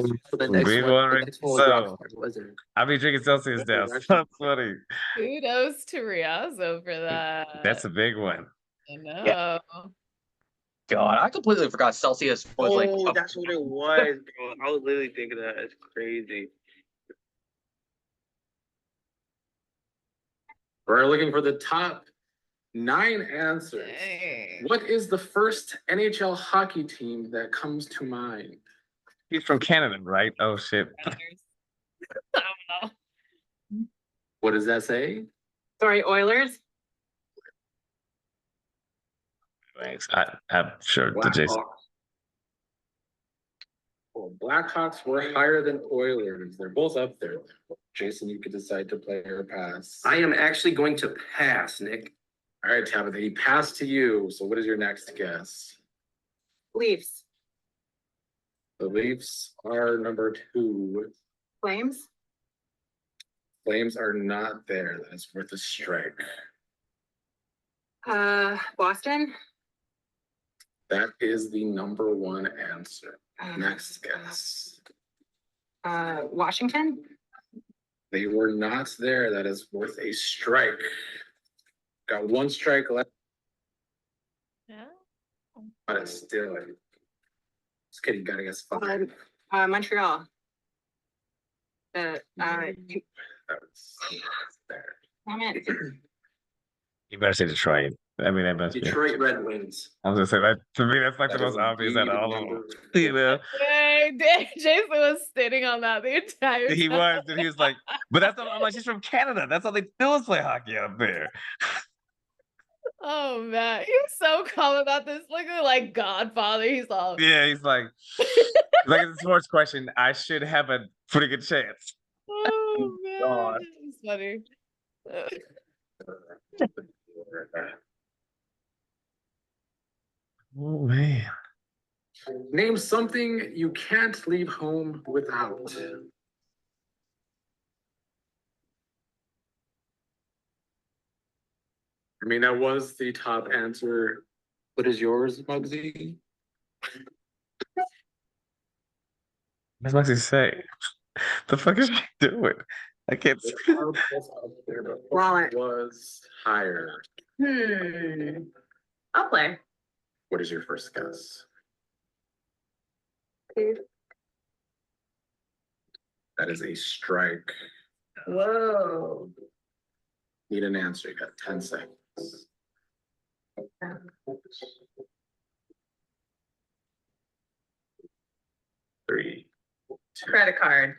next one was So wasn't. I'll be drinking Celsius now. So that's funny. kudos to Riazzo for that. That's a big one. I know. Yeah. God, I completely forgot Celsius was like. Oh, that's what it was, bro. I was literally thinking that. It's crazy. We're looking for the top 9 answers. Dang. What is the first NHL hockey team that comes to mind? He's from Canada, right? Oh shit. I don't know. What does that say? Sorry, Oilers. Thanks. I'm sure the Jason. Blackhawks. Well, Blackhawks were higher than Oilers. They're both up there. Jason, you could decide to play or pass. I am actually going to pass, Nick. All right, Tabitha, he passed to you. So what is your next guess? Leafs. The Leafs are number 2. Flames. Flames are not there. That is worth a strike. Boston? That is the number one answer. Next guess. Washington? They were not there. That is worth a strike. Got one strike left, Yeah. but it's still. Just kidding, gotta guess five. Montreal. That was there. Damn it. You better say Detroit. I mean, that must be. Detroit Red Wings. I was gonna say that to me. That's like That the most is obvious out indeed of all the of them. number. You know, Jason was sitting on that the entire time. he was, and he was like, "But that's not, I'm like, she's from Canada. That's all they do is play hockey up there." Oh man, he was so calm about this. Looking like Godfather. He's all Yeah, he's like, it's a sports question. I should have a pretty good chance. oh man, it's funny. Oh man. Name something you can't leave home without. I mean, that was the top answer. What is yours, Muggsy? What's Lexi say? The fuck is she doing? I can't see. Wallet. Was higher. I'll play. What is your first guess? That is a strike. Whoa. Need an answer. You got 10 seconds. Three. Credit card.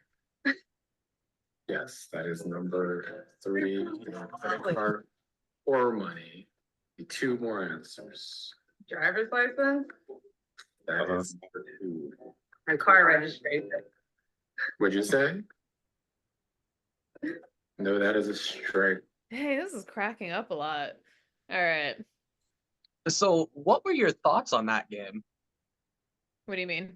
Yes, that is number three. Credit card or money. Two more answers. Driver's license? That is number two. And car registration. What'd you say? No, that is a strike. Hey, this is cracking up a lot. All right. So, what were your thoughts on that game? What do you mean?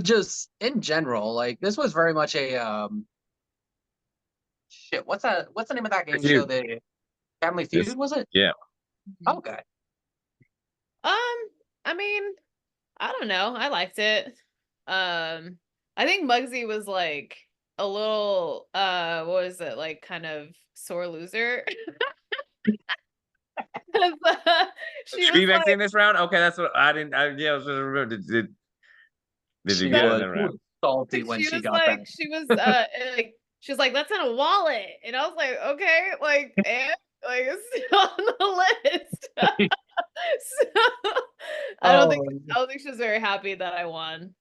Just in general, like this was very much a shit. What's that? What's the name of that game show? The Family Feud, was it? Yeah. Okay. I mean, I don't know. I liked it. I think Muggsy was like a little what was it, like kind of sore loser. She was like, in this round? Okay, that's what I didn't. I was just remember. Did you get it in the round? Salty when she got like, back. she was like, she was like, that's in a wallet, and I was like, okay, like, and like it's still on the list. So I don't think she was very happy that I won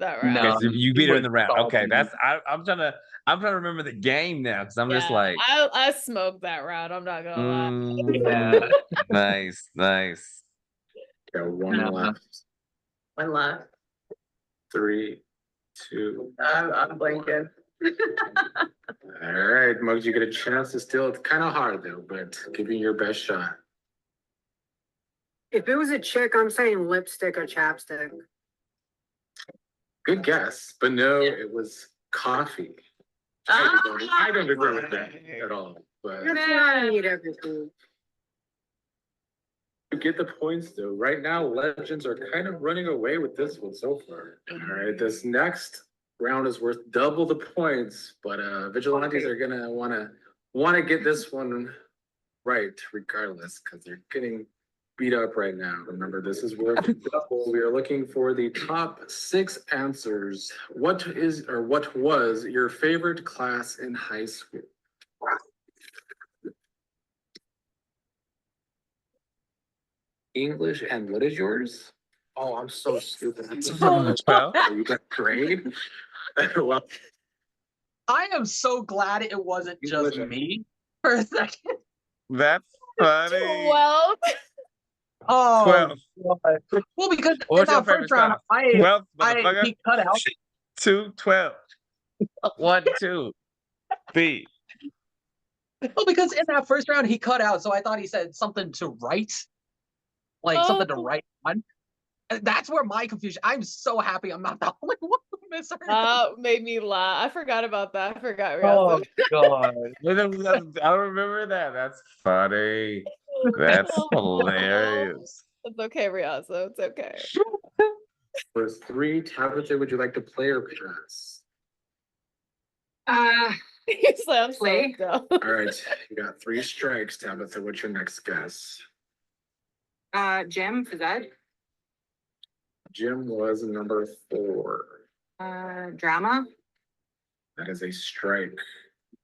that round. Okay, so you beat her in the round. Okay, that's I'm trying to remember the game now because I'm just like I smoked that round. I'm not gonna lie. Yeah. Nice. Got one left. One left. 3, 2. I'm blanking. All right, Muggs, you get a chance to steal. It's kind of hard though, but give me your best shot. If it was a chick, I'm saying lipstick or chapstick. Good guess, but no, it was coffee. I don't agree with that at all. But I need everything. you get the points though. Right now, Legends are kind of running away with this one so far. All right, this next round is worth double the points, but Vigilantes are gonna wanna get this one right regardless because they're getting beat up right now. Remember, this is worth double. We are looking for the top 6 answers. What was your favorite class in high school? English, and what is yours? Oh, I'm so stupid. Well, you got grade? Well, I am so glad it wasn't just me for a second. That's funny. 12. Oh, 12. God. Well, because in What's your that first favorite round, class? 12, he cut out. 2, 12. 1, 2, 3. Well, because in that first round he cut out, so I thought he said something to write, like something to write on. That's where my confusion. I'm so happy I'm not the only one who misheard. Made me laugh. I forgot about that. I forgot. Oh Riazo. God. I remember that. That's funny. That's hilarious. It's okay, Riazo. It's okay. For 3, Tabitha, would you like to play or pass? He's like, I'm Play. so dumb. All right, you got 3 strikes, Tabitha. What's your next guess? Jim, Fazed, Jim was number 4. drama, That is a strike.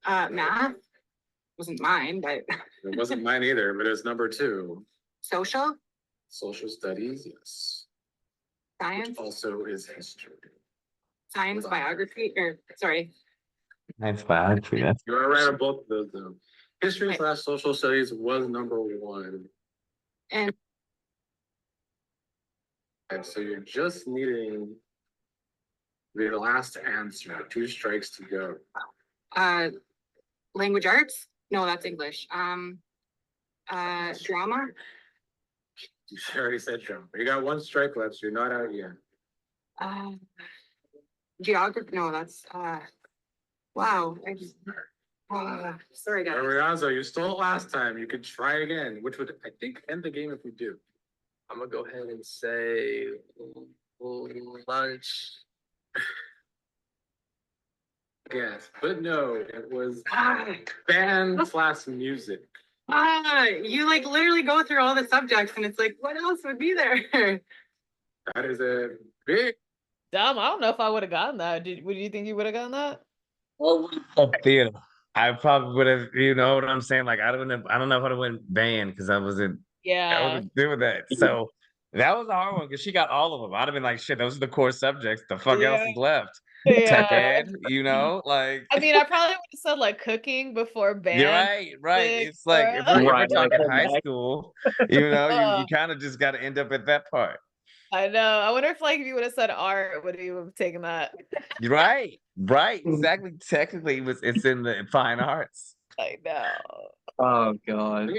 math, wasn't mine, but It wasn't mine either, but it's number 2. social, Social studies, yes. science, Also is history. science, biography, or sorry, Nice biography. That's You are right on both of those though. History Right. slash social studies was number 1. and And so you're just needing the last answer, 2 strikes to go. language arts. No, that's English. Drama, You already said jump. You got 1 strike left, so you're not out yet. geography. No, that's wow. Sorry guys. Arianzo, you stole it last time. You could try again, which would, I think, end the game if we do. I'm gonna go ahead and say lunch. Yes, but no, it was band slash music. You like literally go through all the subjects, and it's like, what else would be there? That is a big. Dumb. I don't know if I would have gotten that. Would you think you would have gotten that? theater. I probably would have, you know what I'm saying? Like I don't know if I would have went band because I wasn't Yeah. doing that. So that was a hard one because she got all of them. I'd have been like, shit, those are the core subjects. The fuck else is left? Tech Yeah. ed, you know, like I mean, I probably would have said like cooking before band. you're right. It's like if or- we're talking high school, you know, you kind of just got to end up at that part. I know. I wonder if like if you would have said art, would you have taken that? You're right, exactly. Technically, it's in the fine arts. I know. Oh God.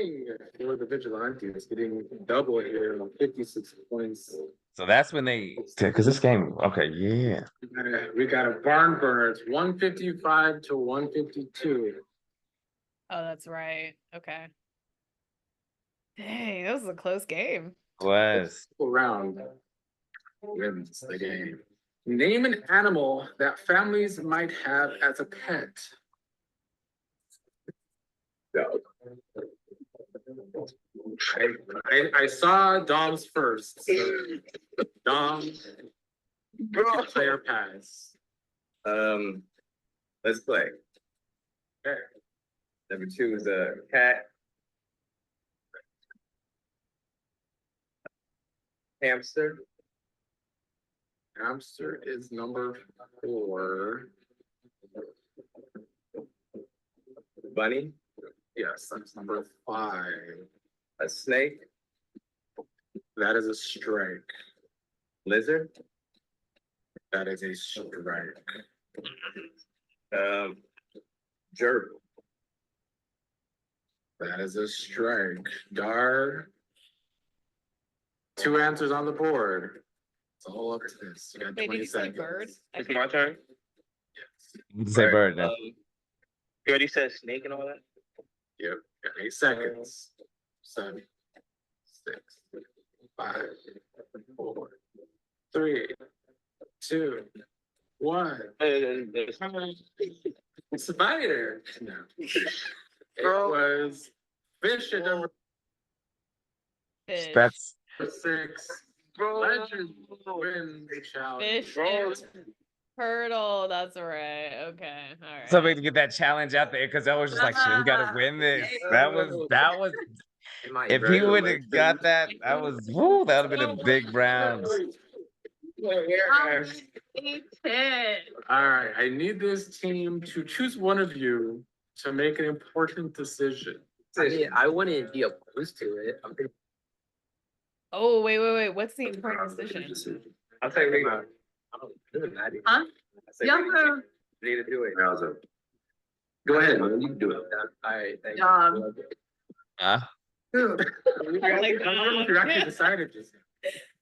For the Vigilantes getting double here on 56 points. So that's when they, because this game, okay, yeah. We got a barn burner. It's 155 to 152. Oh, that's right. Okay. Dang, that was a close game. Was. Round wins the game. Name an animal that families might have as a pet. I saw Dom's first. So Dom, player pass. Let's play. Okay. Number 2 is a cat. Hamster. Hamster is number 4. Bunny. Yes, that's number 5. A snake. That is a strike. Lizard. That is a strike. Gerbil. That is a strike. Dar. 2 answers on the board. It's all up to this. You got Wait, did 20 you say seconds. bird? It's my turn. You say bird now. You already said snake and all that? Yep, got 8 seconds. 7, 6, 5, 4, 3, 2, 1. Spider. No. It was fish at number Fish. That's 6. Legend wins the challenge. Fish and turtle. That's right. Okay. All right. something to get that challenge out there because I was just like, shit, we gotta win this. That was. If he would have got that, that was woo. That would have been a big round. All right, I need this team to choose one of you to make an important decision. I mean, I wouldn't be opposed to it. Oh, wait. What's the important decision? I'll say we. Huh? Yahoo! Need to do it. Go ahead, man. You can do it. All right, thank Dom. you. Huh? You actually decided just.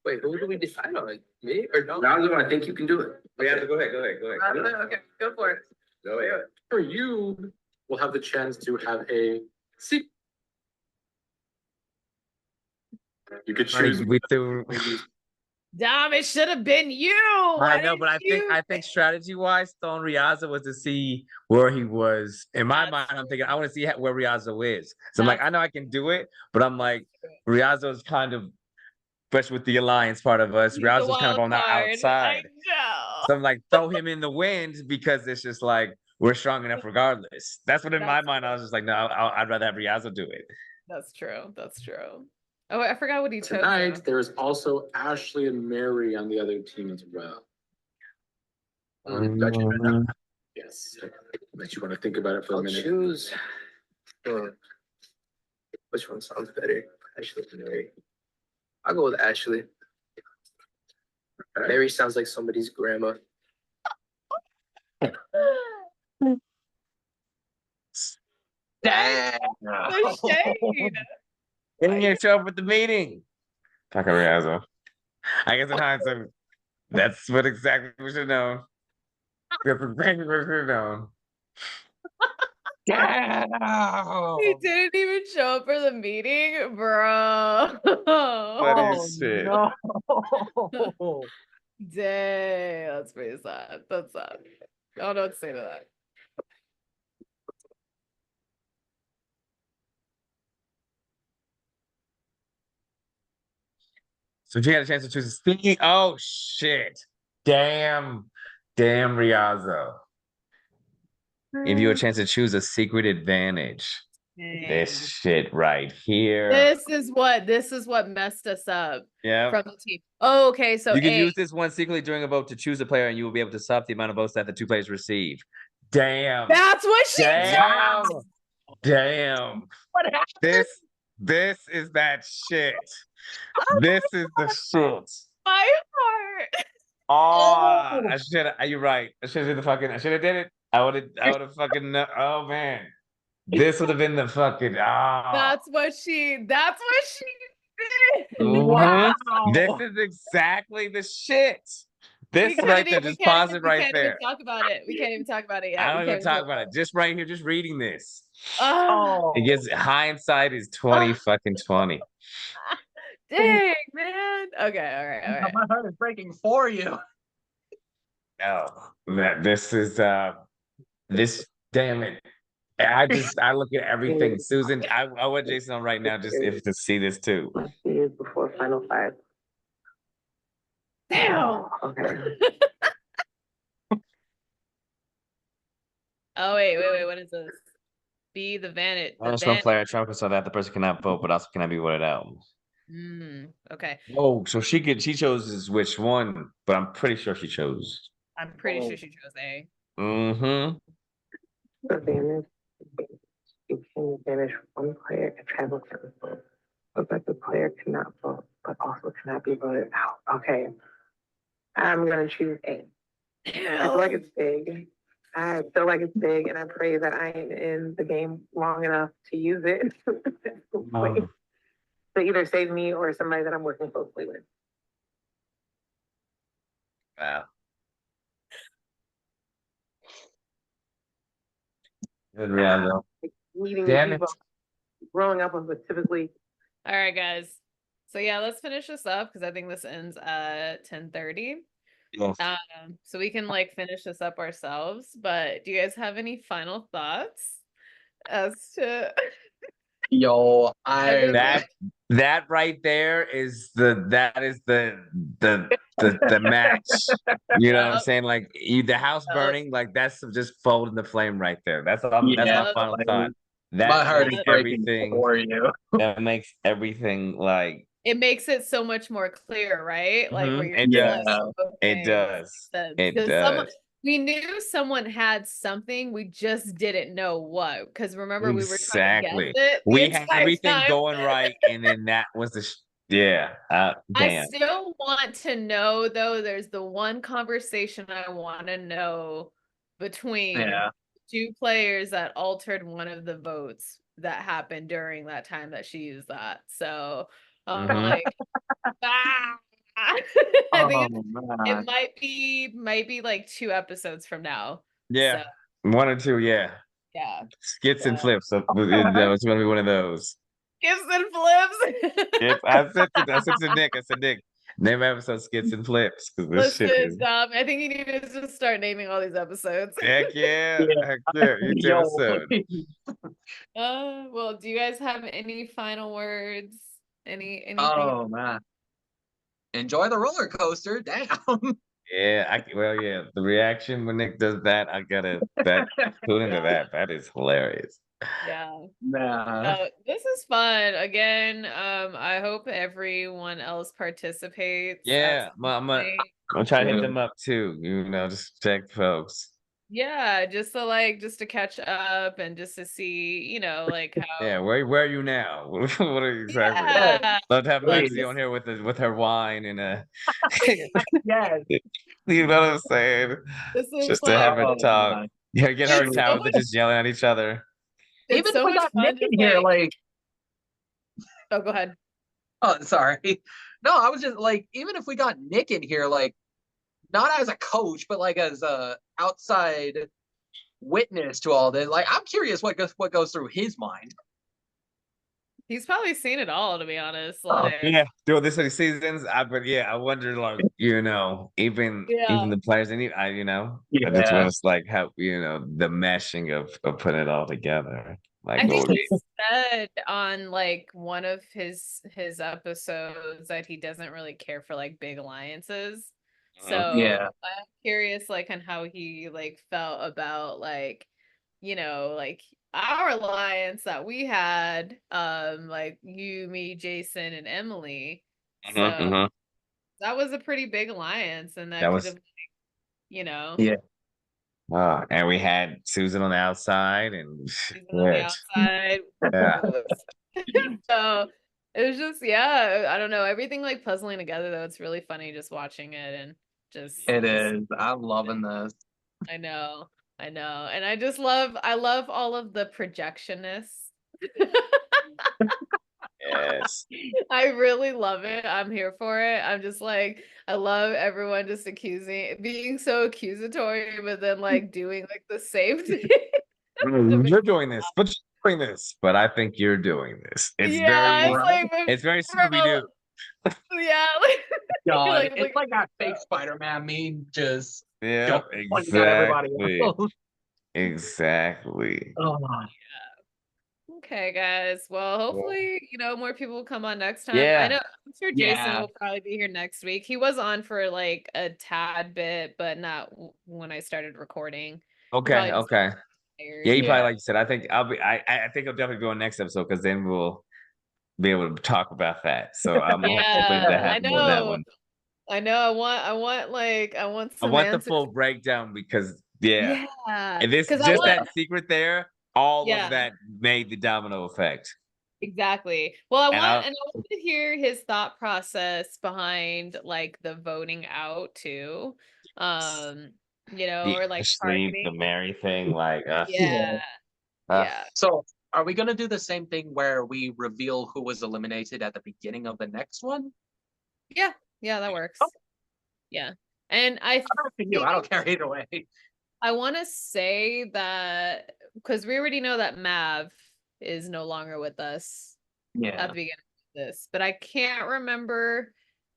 Wait, who do we decide on? Me or no? Razo, I think you can do it. Yeah, go ahead. Okay, go for it. Go ahead. For you, will have the chance to have a seat. You could choose. We threw. Damn, it should have been you. I know, but I think strategy wise, throwing Riazzo was to see where he was. In my mind, I'm thinking I want to see where Riazzo is. So I'm like, I know I can do it, but I'm like, Riazzo is kind of, especially with the alliance part of us, Riazzo's kind of on the outside. So I'm like, throw him in the wind because it's just like we're strong enough regardless. That's what in my mind I was just like, no, I'd rather have Riazzo do it. That's true. That's true. Oh, I forgot what he chose. Tonight, there is also Ashley and Mary on the other team as well. Yes, but you want to think about it for a minute. Choose. Which one sounds better? Ashley or Mary? I'll go with Ashley. Mary sounds like somebody's grandma. Damn. The shade. Didn't even show up at the meeting. Fucking Riazzo. I guess in hindsight, that's what exactly we should have known. That's exactly what we should have known. He didn't even show up for the meeting, bro. Funny shit. No. Dang, that's pretty sad. That's sad. I don't know what to say to that. So she had a chance to choose a speaking. Oh shit. Damn Riazzo. Give you a chance to choose a secret advantage. This shit right here. This is what messed us up. Yeah. From the team. Oh, okay. So you can use this one secretly during a vote to choose a player, and you will be able to stop the amount of votes that the two players receive. Damn. That's what she Damn. did. Damn. What happened? This is that shit. This is the shit. My heart. Oh, I should have. You're right. I should have did it. I would have fucking. Oh man, this would have been the fucking. Oh. That's what she did. Wow. This is exactly the shit. This right there, just pause it right there. Talk about it. We can't even talk about it yet. I don't even talk about it. Just right here, just reading this. Oh, It gets hindsight is 20 fucking 20. dang, man. Okay, all right. My heart is breaking for you. No, this is this. Damn it! I look at everything, Susan. I want Jason on right now just if to see this too. Before Final Five. Damn. Okay. Oh wait. What is this? Be the Vanit. I just want player Trump so that the person cannot vote, but also cannot be voted out. Okay. Oh, so she chose which one, but I'm pretty sure she chose. I'm pretty sure she chose A. Mm-hmm. Advantage. You can advantage one player and travel to the vote. But the player cannot vote, but also cannot be voted out. Okay. I'm gonna choose A. I feel like it's big. I feel like it's big, and I pray that I am in the game long enough to use it to either save me or somebody that I'm working closely with. Wow. Good Riazzo. Meeting Damn people, growing up was typically. All right, guys. So yeah, let's finish this up because I think this ends at 10:30. Yes. So we can like finish this up ourselves. But do you guys have any final thoughts as to? Yo, that right there is the match. You know what I'm saying? Like the house burning, like that's just folding the flame right there. That's all. That's my final thought. That my heart makes is breaking for you. That makes everything like. It makes it so much more clear, right? Like where you're It does. like, okay, It does. It does. We knew someone had something, we just didn't know what. Because remember, we were trying to guess it. We had everything going right, and then that was the damn. I still want to know though. There's the one conversation I want to know between two players that altered one of the votes that happened during that time that she used that. So I'm like, I think Oh, it man. might be like 2 episodes from now. Yeah, So, 1 or 2, yeah. yeah. Skits and So flips. So it's gonna be one of those. Skits and flips. Skits. I said to Nick. I said, Nick, name episode skits and flips because this shit Listen, is. Dom, I think you need to just start naming all these episodes. Heck yeah, heck yeah. Each Yo. episode. Well, do you guys have any final words? Anything? Oh man. Enjoy the roller coaster. Damn. Yeah, yeah. The reaction when Nick does that, I gotta tune into that. That is hilarious. Yeah. Nah. This is fun. Again, I hope everyone else participates. Yeah, I'm gonna try to hit them up too. Just check folks. Yeah, just to catch up and just to see, like how. Yeah, where are you now? What are you exactly? Yeah. Love to have Please. Maxie on here with her wine and Yes. you know what I'm saying? This is Just to have a Oh, talk. man. Yeah, get her It's in town so with just yelling at each other. It's Even so if we much got fun Nick in just, here, like, Oh, go ahead. oh, sorry. No, I was just like, even if we got Nick in here, like, not as a coach, but like as a outside witness to all this, like, I'm curious what goes through his mind. He's probably seen it all, to be honest. Oh, Like, Yeah, during this many seasons, but yeah, I wonder, like, even Yeah. the players, I just Yeah. want to like how the meshing of putting it all together. Like, I what think would he said on like one of his episodes that he doesn't really care for like big alliances. So Yeah. I'm curious like on how he like felt about like, like our alliance that we had, like you, me, Jason, and Emily. So Mhm. that was a pretty big alliance, and That that could was have, Yeah. and we had Susan on the outside and season on the yeah, outside. yeah. So it was just, I don't know, everything like puzzling together though. It's really funny just watching it and just It is. I'm loving this. I know. And I love all of the projectionness. Yes. I really love it. I'm here for it. I'm just like, I love everyone just being so accusatory, but then like doing like the same thing. You're doing this, but you're doing this, but I think you're doing this. It's Yeah, very, it's like it's very Scooby Doo. Yeah, God, like, it's like that fake Spider-Man meme, just Yeah, pointing at everybody exactly. else. Exactly. Oh, Okay, guys. Well, hopefully, more people will come on next time. Yeah. I know, I'm sure Jason Yeah. will probably be here next week. He was on for like a tad bit, but not when I started recording. Okay. Probably just Okay. tired. Yeah, you Yeah. probably like you said. I think I think I'll definitely go on next episode because then we'll be able to talk about that. So I'm hoping to Yeah, I have more of that know. one. I know. I want I some want the answers. full breakdown because yeah, Yeah, and this 'cause I just want- that secret there, all Yeah. of that made the domino effect. Exactly. Well, And I want to hear his thought process behind like the voting out too. The Or like Ashley, the targeting. Mary thing, like Yeah. Yeah. So, are we gonna do the same thing where we reveal who was eliminated at the beginning of the next one? Yeah, that works. Yeah. And I I don't care either way. I want to say that because we already know that Mav is no longer with us at Yeah. the beginning of this, but I can't remember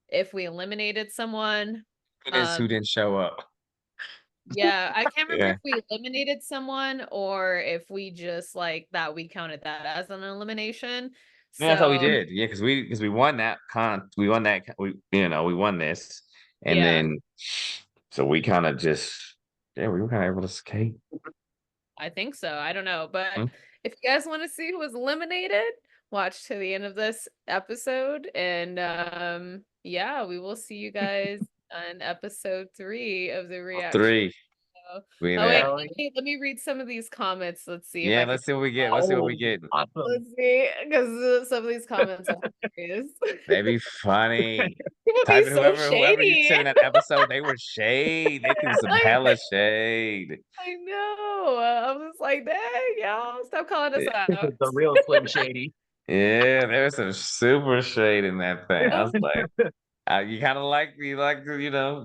if we eliminated someone. who didn't show up. Yeah, I can't remember Yeah. if we eliminated someone or if we just like that we counted that as an elimination. Yeah, I thought we So, did. Yeah, because we won that we won that we won this, and Yeah. then so we kind of just we were kind of able to escape. I think so. I don't know. But Hmm. if you guys want to see who was eliminated, watch to the end of this episode. And we will see you guys on episode 3 of the reaction. 3. show. We Oh, wait, there. let me read some of these comments. Let's see. if Yeah, I let's can- see what we get. Let's see what we get. Awesome. Let's see, because some of these comments are hilarious. Maybe funny. People Type be in so whoever you shady. said in that episode, they were shade. They threw some hella shade. I know. I'm just like, dang, y'all, stop calling us out. The real Slim Shady. Yeah, there was some super shade in that thing. I was like, You kind of like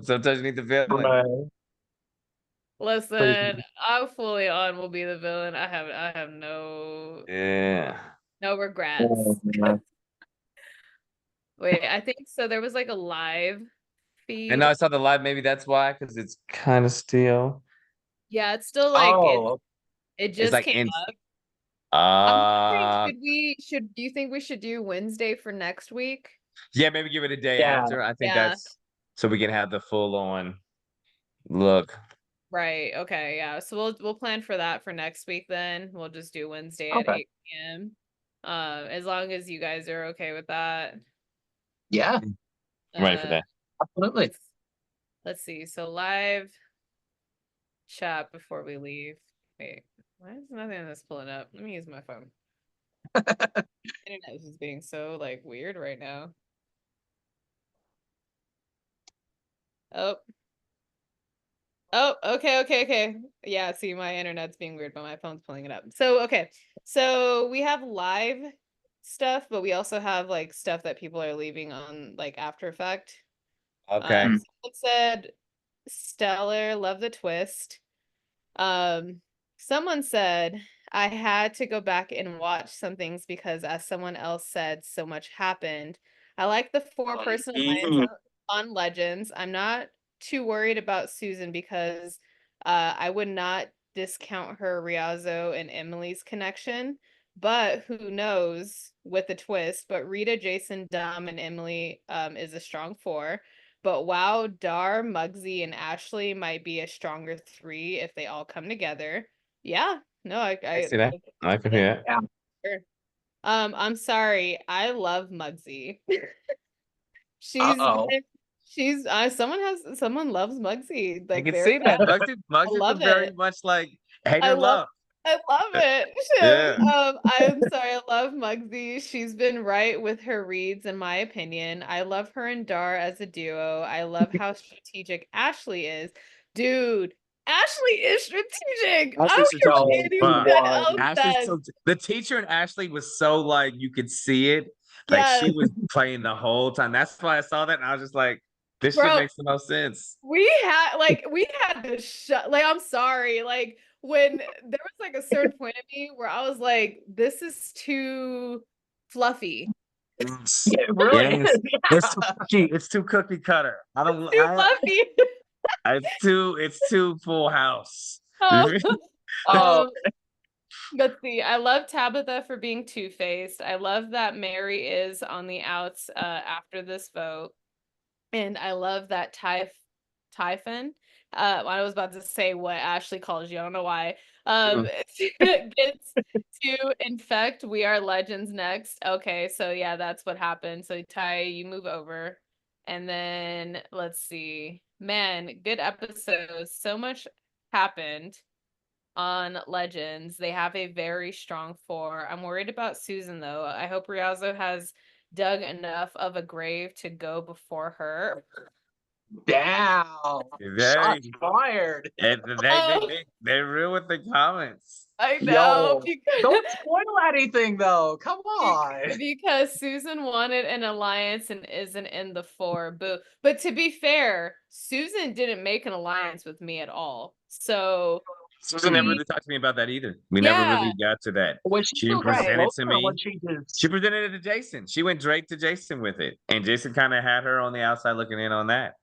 sometimes you need the villain. Right. Listen, I'm fully on will be the villain. I have no Yeah. regrets. Oh, man. Wait, I think so. There was like a live feed. And I saw the live. Maybe that's why, because it's kind of still. Yeah, it's still like Oh, it It's just like came in. up. I'm wondering, Uh, do you think we should do Wednesday for next week? yeah, maybe give it a day yeah. after. I think Yeah. that's so we can have the full on look. Right. Okay. Yeah. So we'll plan for that for next week then. We'll just do Wednesday at Okay. 8 p.m. As long as you guys are okay with that. Yeah, I'm ready for that. absolutely. Let's see. So live chat before we leave. Wait, why is nothing on this pulling up? Let me use my phone. Internet is just being so like weird right now. Oh, okay. Yeah, see, my internet's being weird, but my phone's pulling it up. So, okay. So we have live stuff, but we also have like stuff that people are leaving on like After Effect. Okay. Someone said stellar, love the twist. Someone said I had to go back and watch some things because as someone else said, so much happened. I like the 4-person alliance on Legends. I'm not too worried about Susan because I would not discount her Riazo and Emily's connection, but who knows with the twist. But Rita, Jason, Dom, and Emily is a strong 4. But wow, Dar, Muggsy, and Ashley might be a stronger 3 if they all come together. Yeah, no, I see that. I can hear it. Yeah. Sure. I'm sorry. I love Muggsy. Uh-oh. Someone loves Muggsy. I Like can they're see that. Muggsy love was very it. much like hate I and love love. I love it. Yeah. I'm sorry, I love Muggsy. She's been right with her reads, in my opinion. I love her and Dar as a duo. I love how strategic Ashley is. Dude, Ashley is strategic. I Ashley's don't care what strategic as anyone fuck. else Ashley's says. so the teacher and Ashley was so like you could see it. Like she Yes. was playing the whole time. That's why I saw that and I was just like, this shit Bro, makes the most sense. we had to shut, like, I'm sorry, like when there was like a certain point of me where I was like, this is too fluffy. Yeah, it really Yes. is. It's too cookie. It's too cookie cutter. I don't. Too fluffy. It's too Full House. Oh, let's see. I love Tabitha for being two-faced. I love that Mary is on the outs after this vote. And I love that Typhon. I was about to say what Ashley calls you. I don't know why. Gets to infect. We are legends next. Okay, so yeah, that's what happened. So Ty, you move over. And then let's see. Man, good episodes. So much happened on Legends. They have a very strong 4. I'm worried about Susan though. I hope Riazo has dug enough of a grave to go before her. Down. Shots fired. They're real with the comments. I know. Yo, don't spoil anything though. Come on. Because Susan wanted an alliance and isn't in the 4. Boo. But to be fair, Susan didn't make an alliance with me at all. So Susan never really talked to me about that either. We never really got to that. She presented to me. She presented it to Jason. She went Drake to Jason with it, and Jason kind of had her on the outside looking in on that.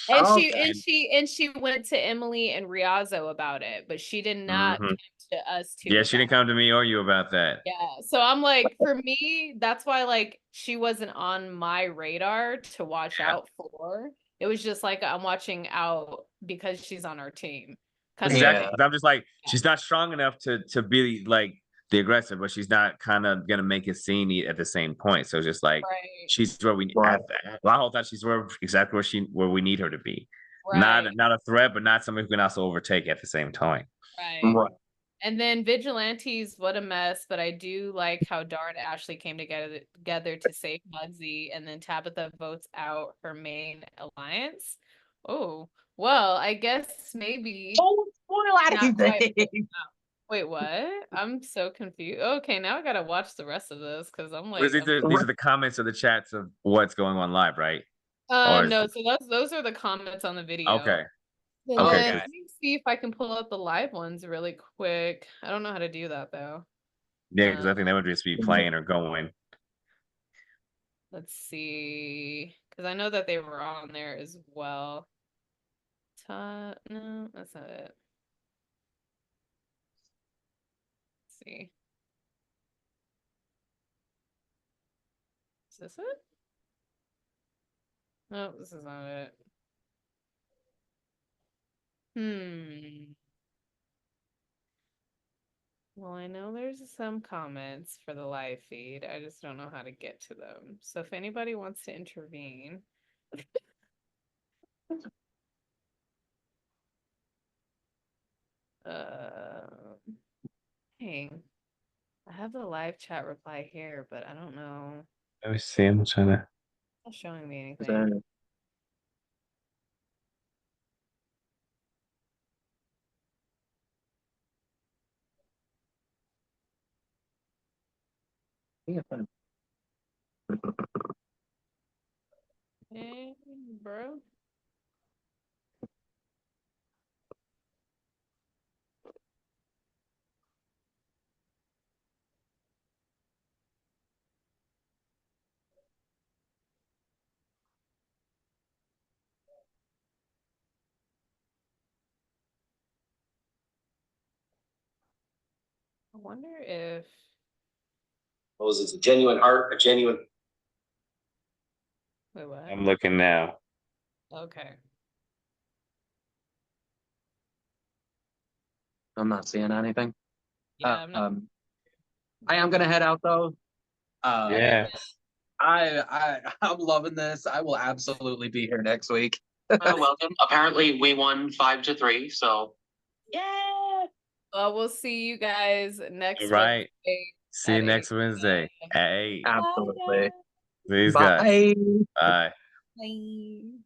And she went to Emily and Riazo about it, but she did not come to us two. Yeah, she didn't come to me or you about that. Yeah, so I'm like, for me, that's why like she wasn't on my radar to watch out for. It was just like I'm watching out because she's on our team. Exactly. I'm just like, she's not strong enough to be like the aggressor, but she's not kind of gonna make a scene at the same point. So just like she's where we need. I whole thought she's exactly where we need her to be. Not a threat, but not somebody who can also overtake at the same time. Right. And then Vigilantes, what a mess. But I do like how Dar and Ashley came together to save Muggsy, and then Tabitha votes out her main alliance. Oh, well, I guess maybe. Don't spoil anything. Wait, what? I'm so confused. Okay, now I gotta watch the rest of this because I'm like, These are the comments or the chats of what's going on live, right? Or is No, it- so those are the comments on the video. okay. And Okay, then good. let me see if I can pull up the live ones really quick. I don't know how to do that though. Yeah, because I think they would just be playing or going. Let's see, because I know that they were on there as well. No, that's not it. Let's see. Is this it? No, this is not it. Well, I know there's some comments for the live feed. I just don't know how to get to them. So if anybody wants to intervene. Dang. I have the live chat reply here, but I don't know. Let me see. I'm trying to. It's not showing me anything. Hey, bro. I wonder if It's a genuine heart, a genuine. wait, what? I'm looking now. Okay. I'm not seeing anything. Yeah, I am gonna head out though. Yes. I'm loving this. I will absolutely be here next week. Welcome. Apparently, we won 5-3. So Yeah. We'll see you guys next Right. Wednesday See you at next 8 Wednesday at 8. Absolutely. These guys. Bye. Bye. Bye.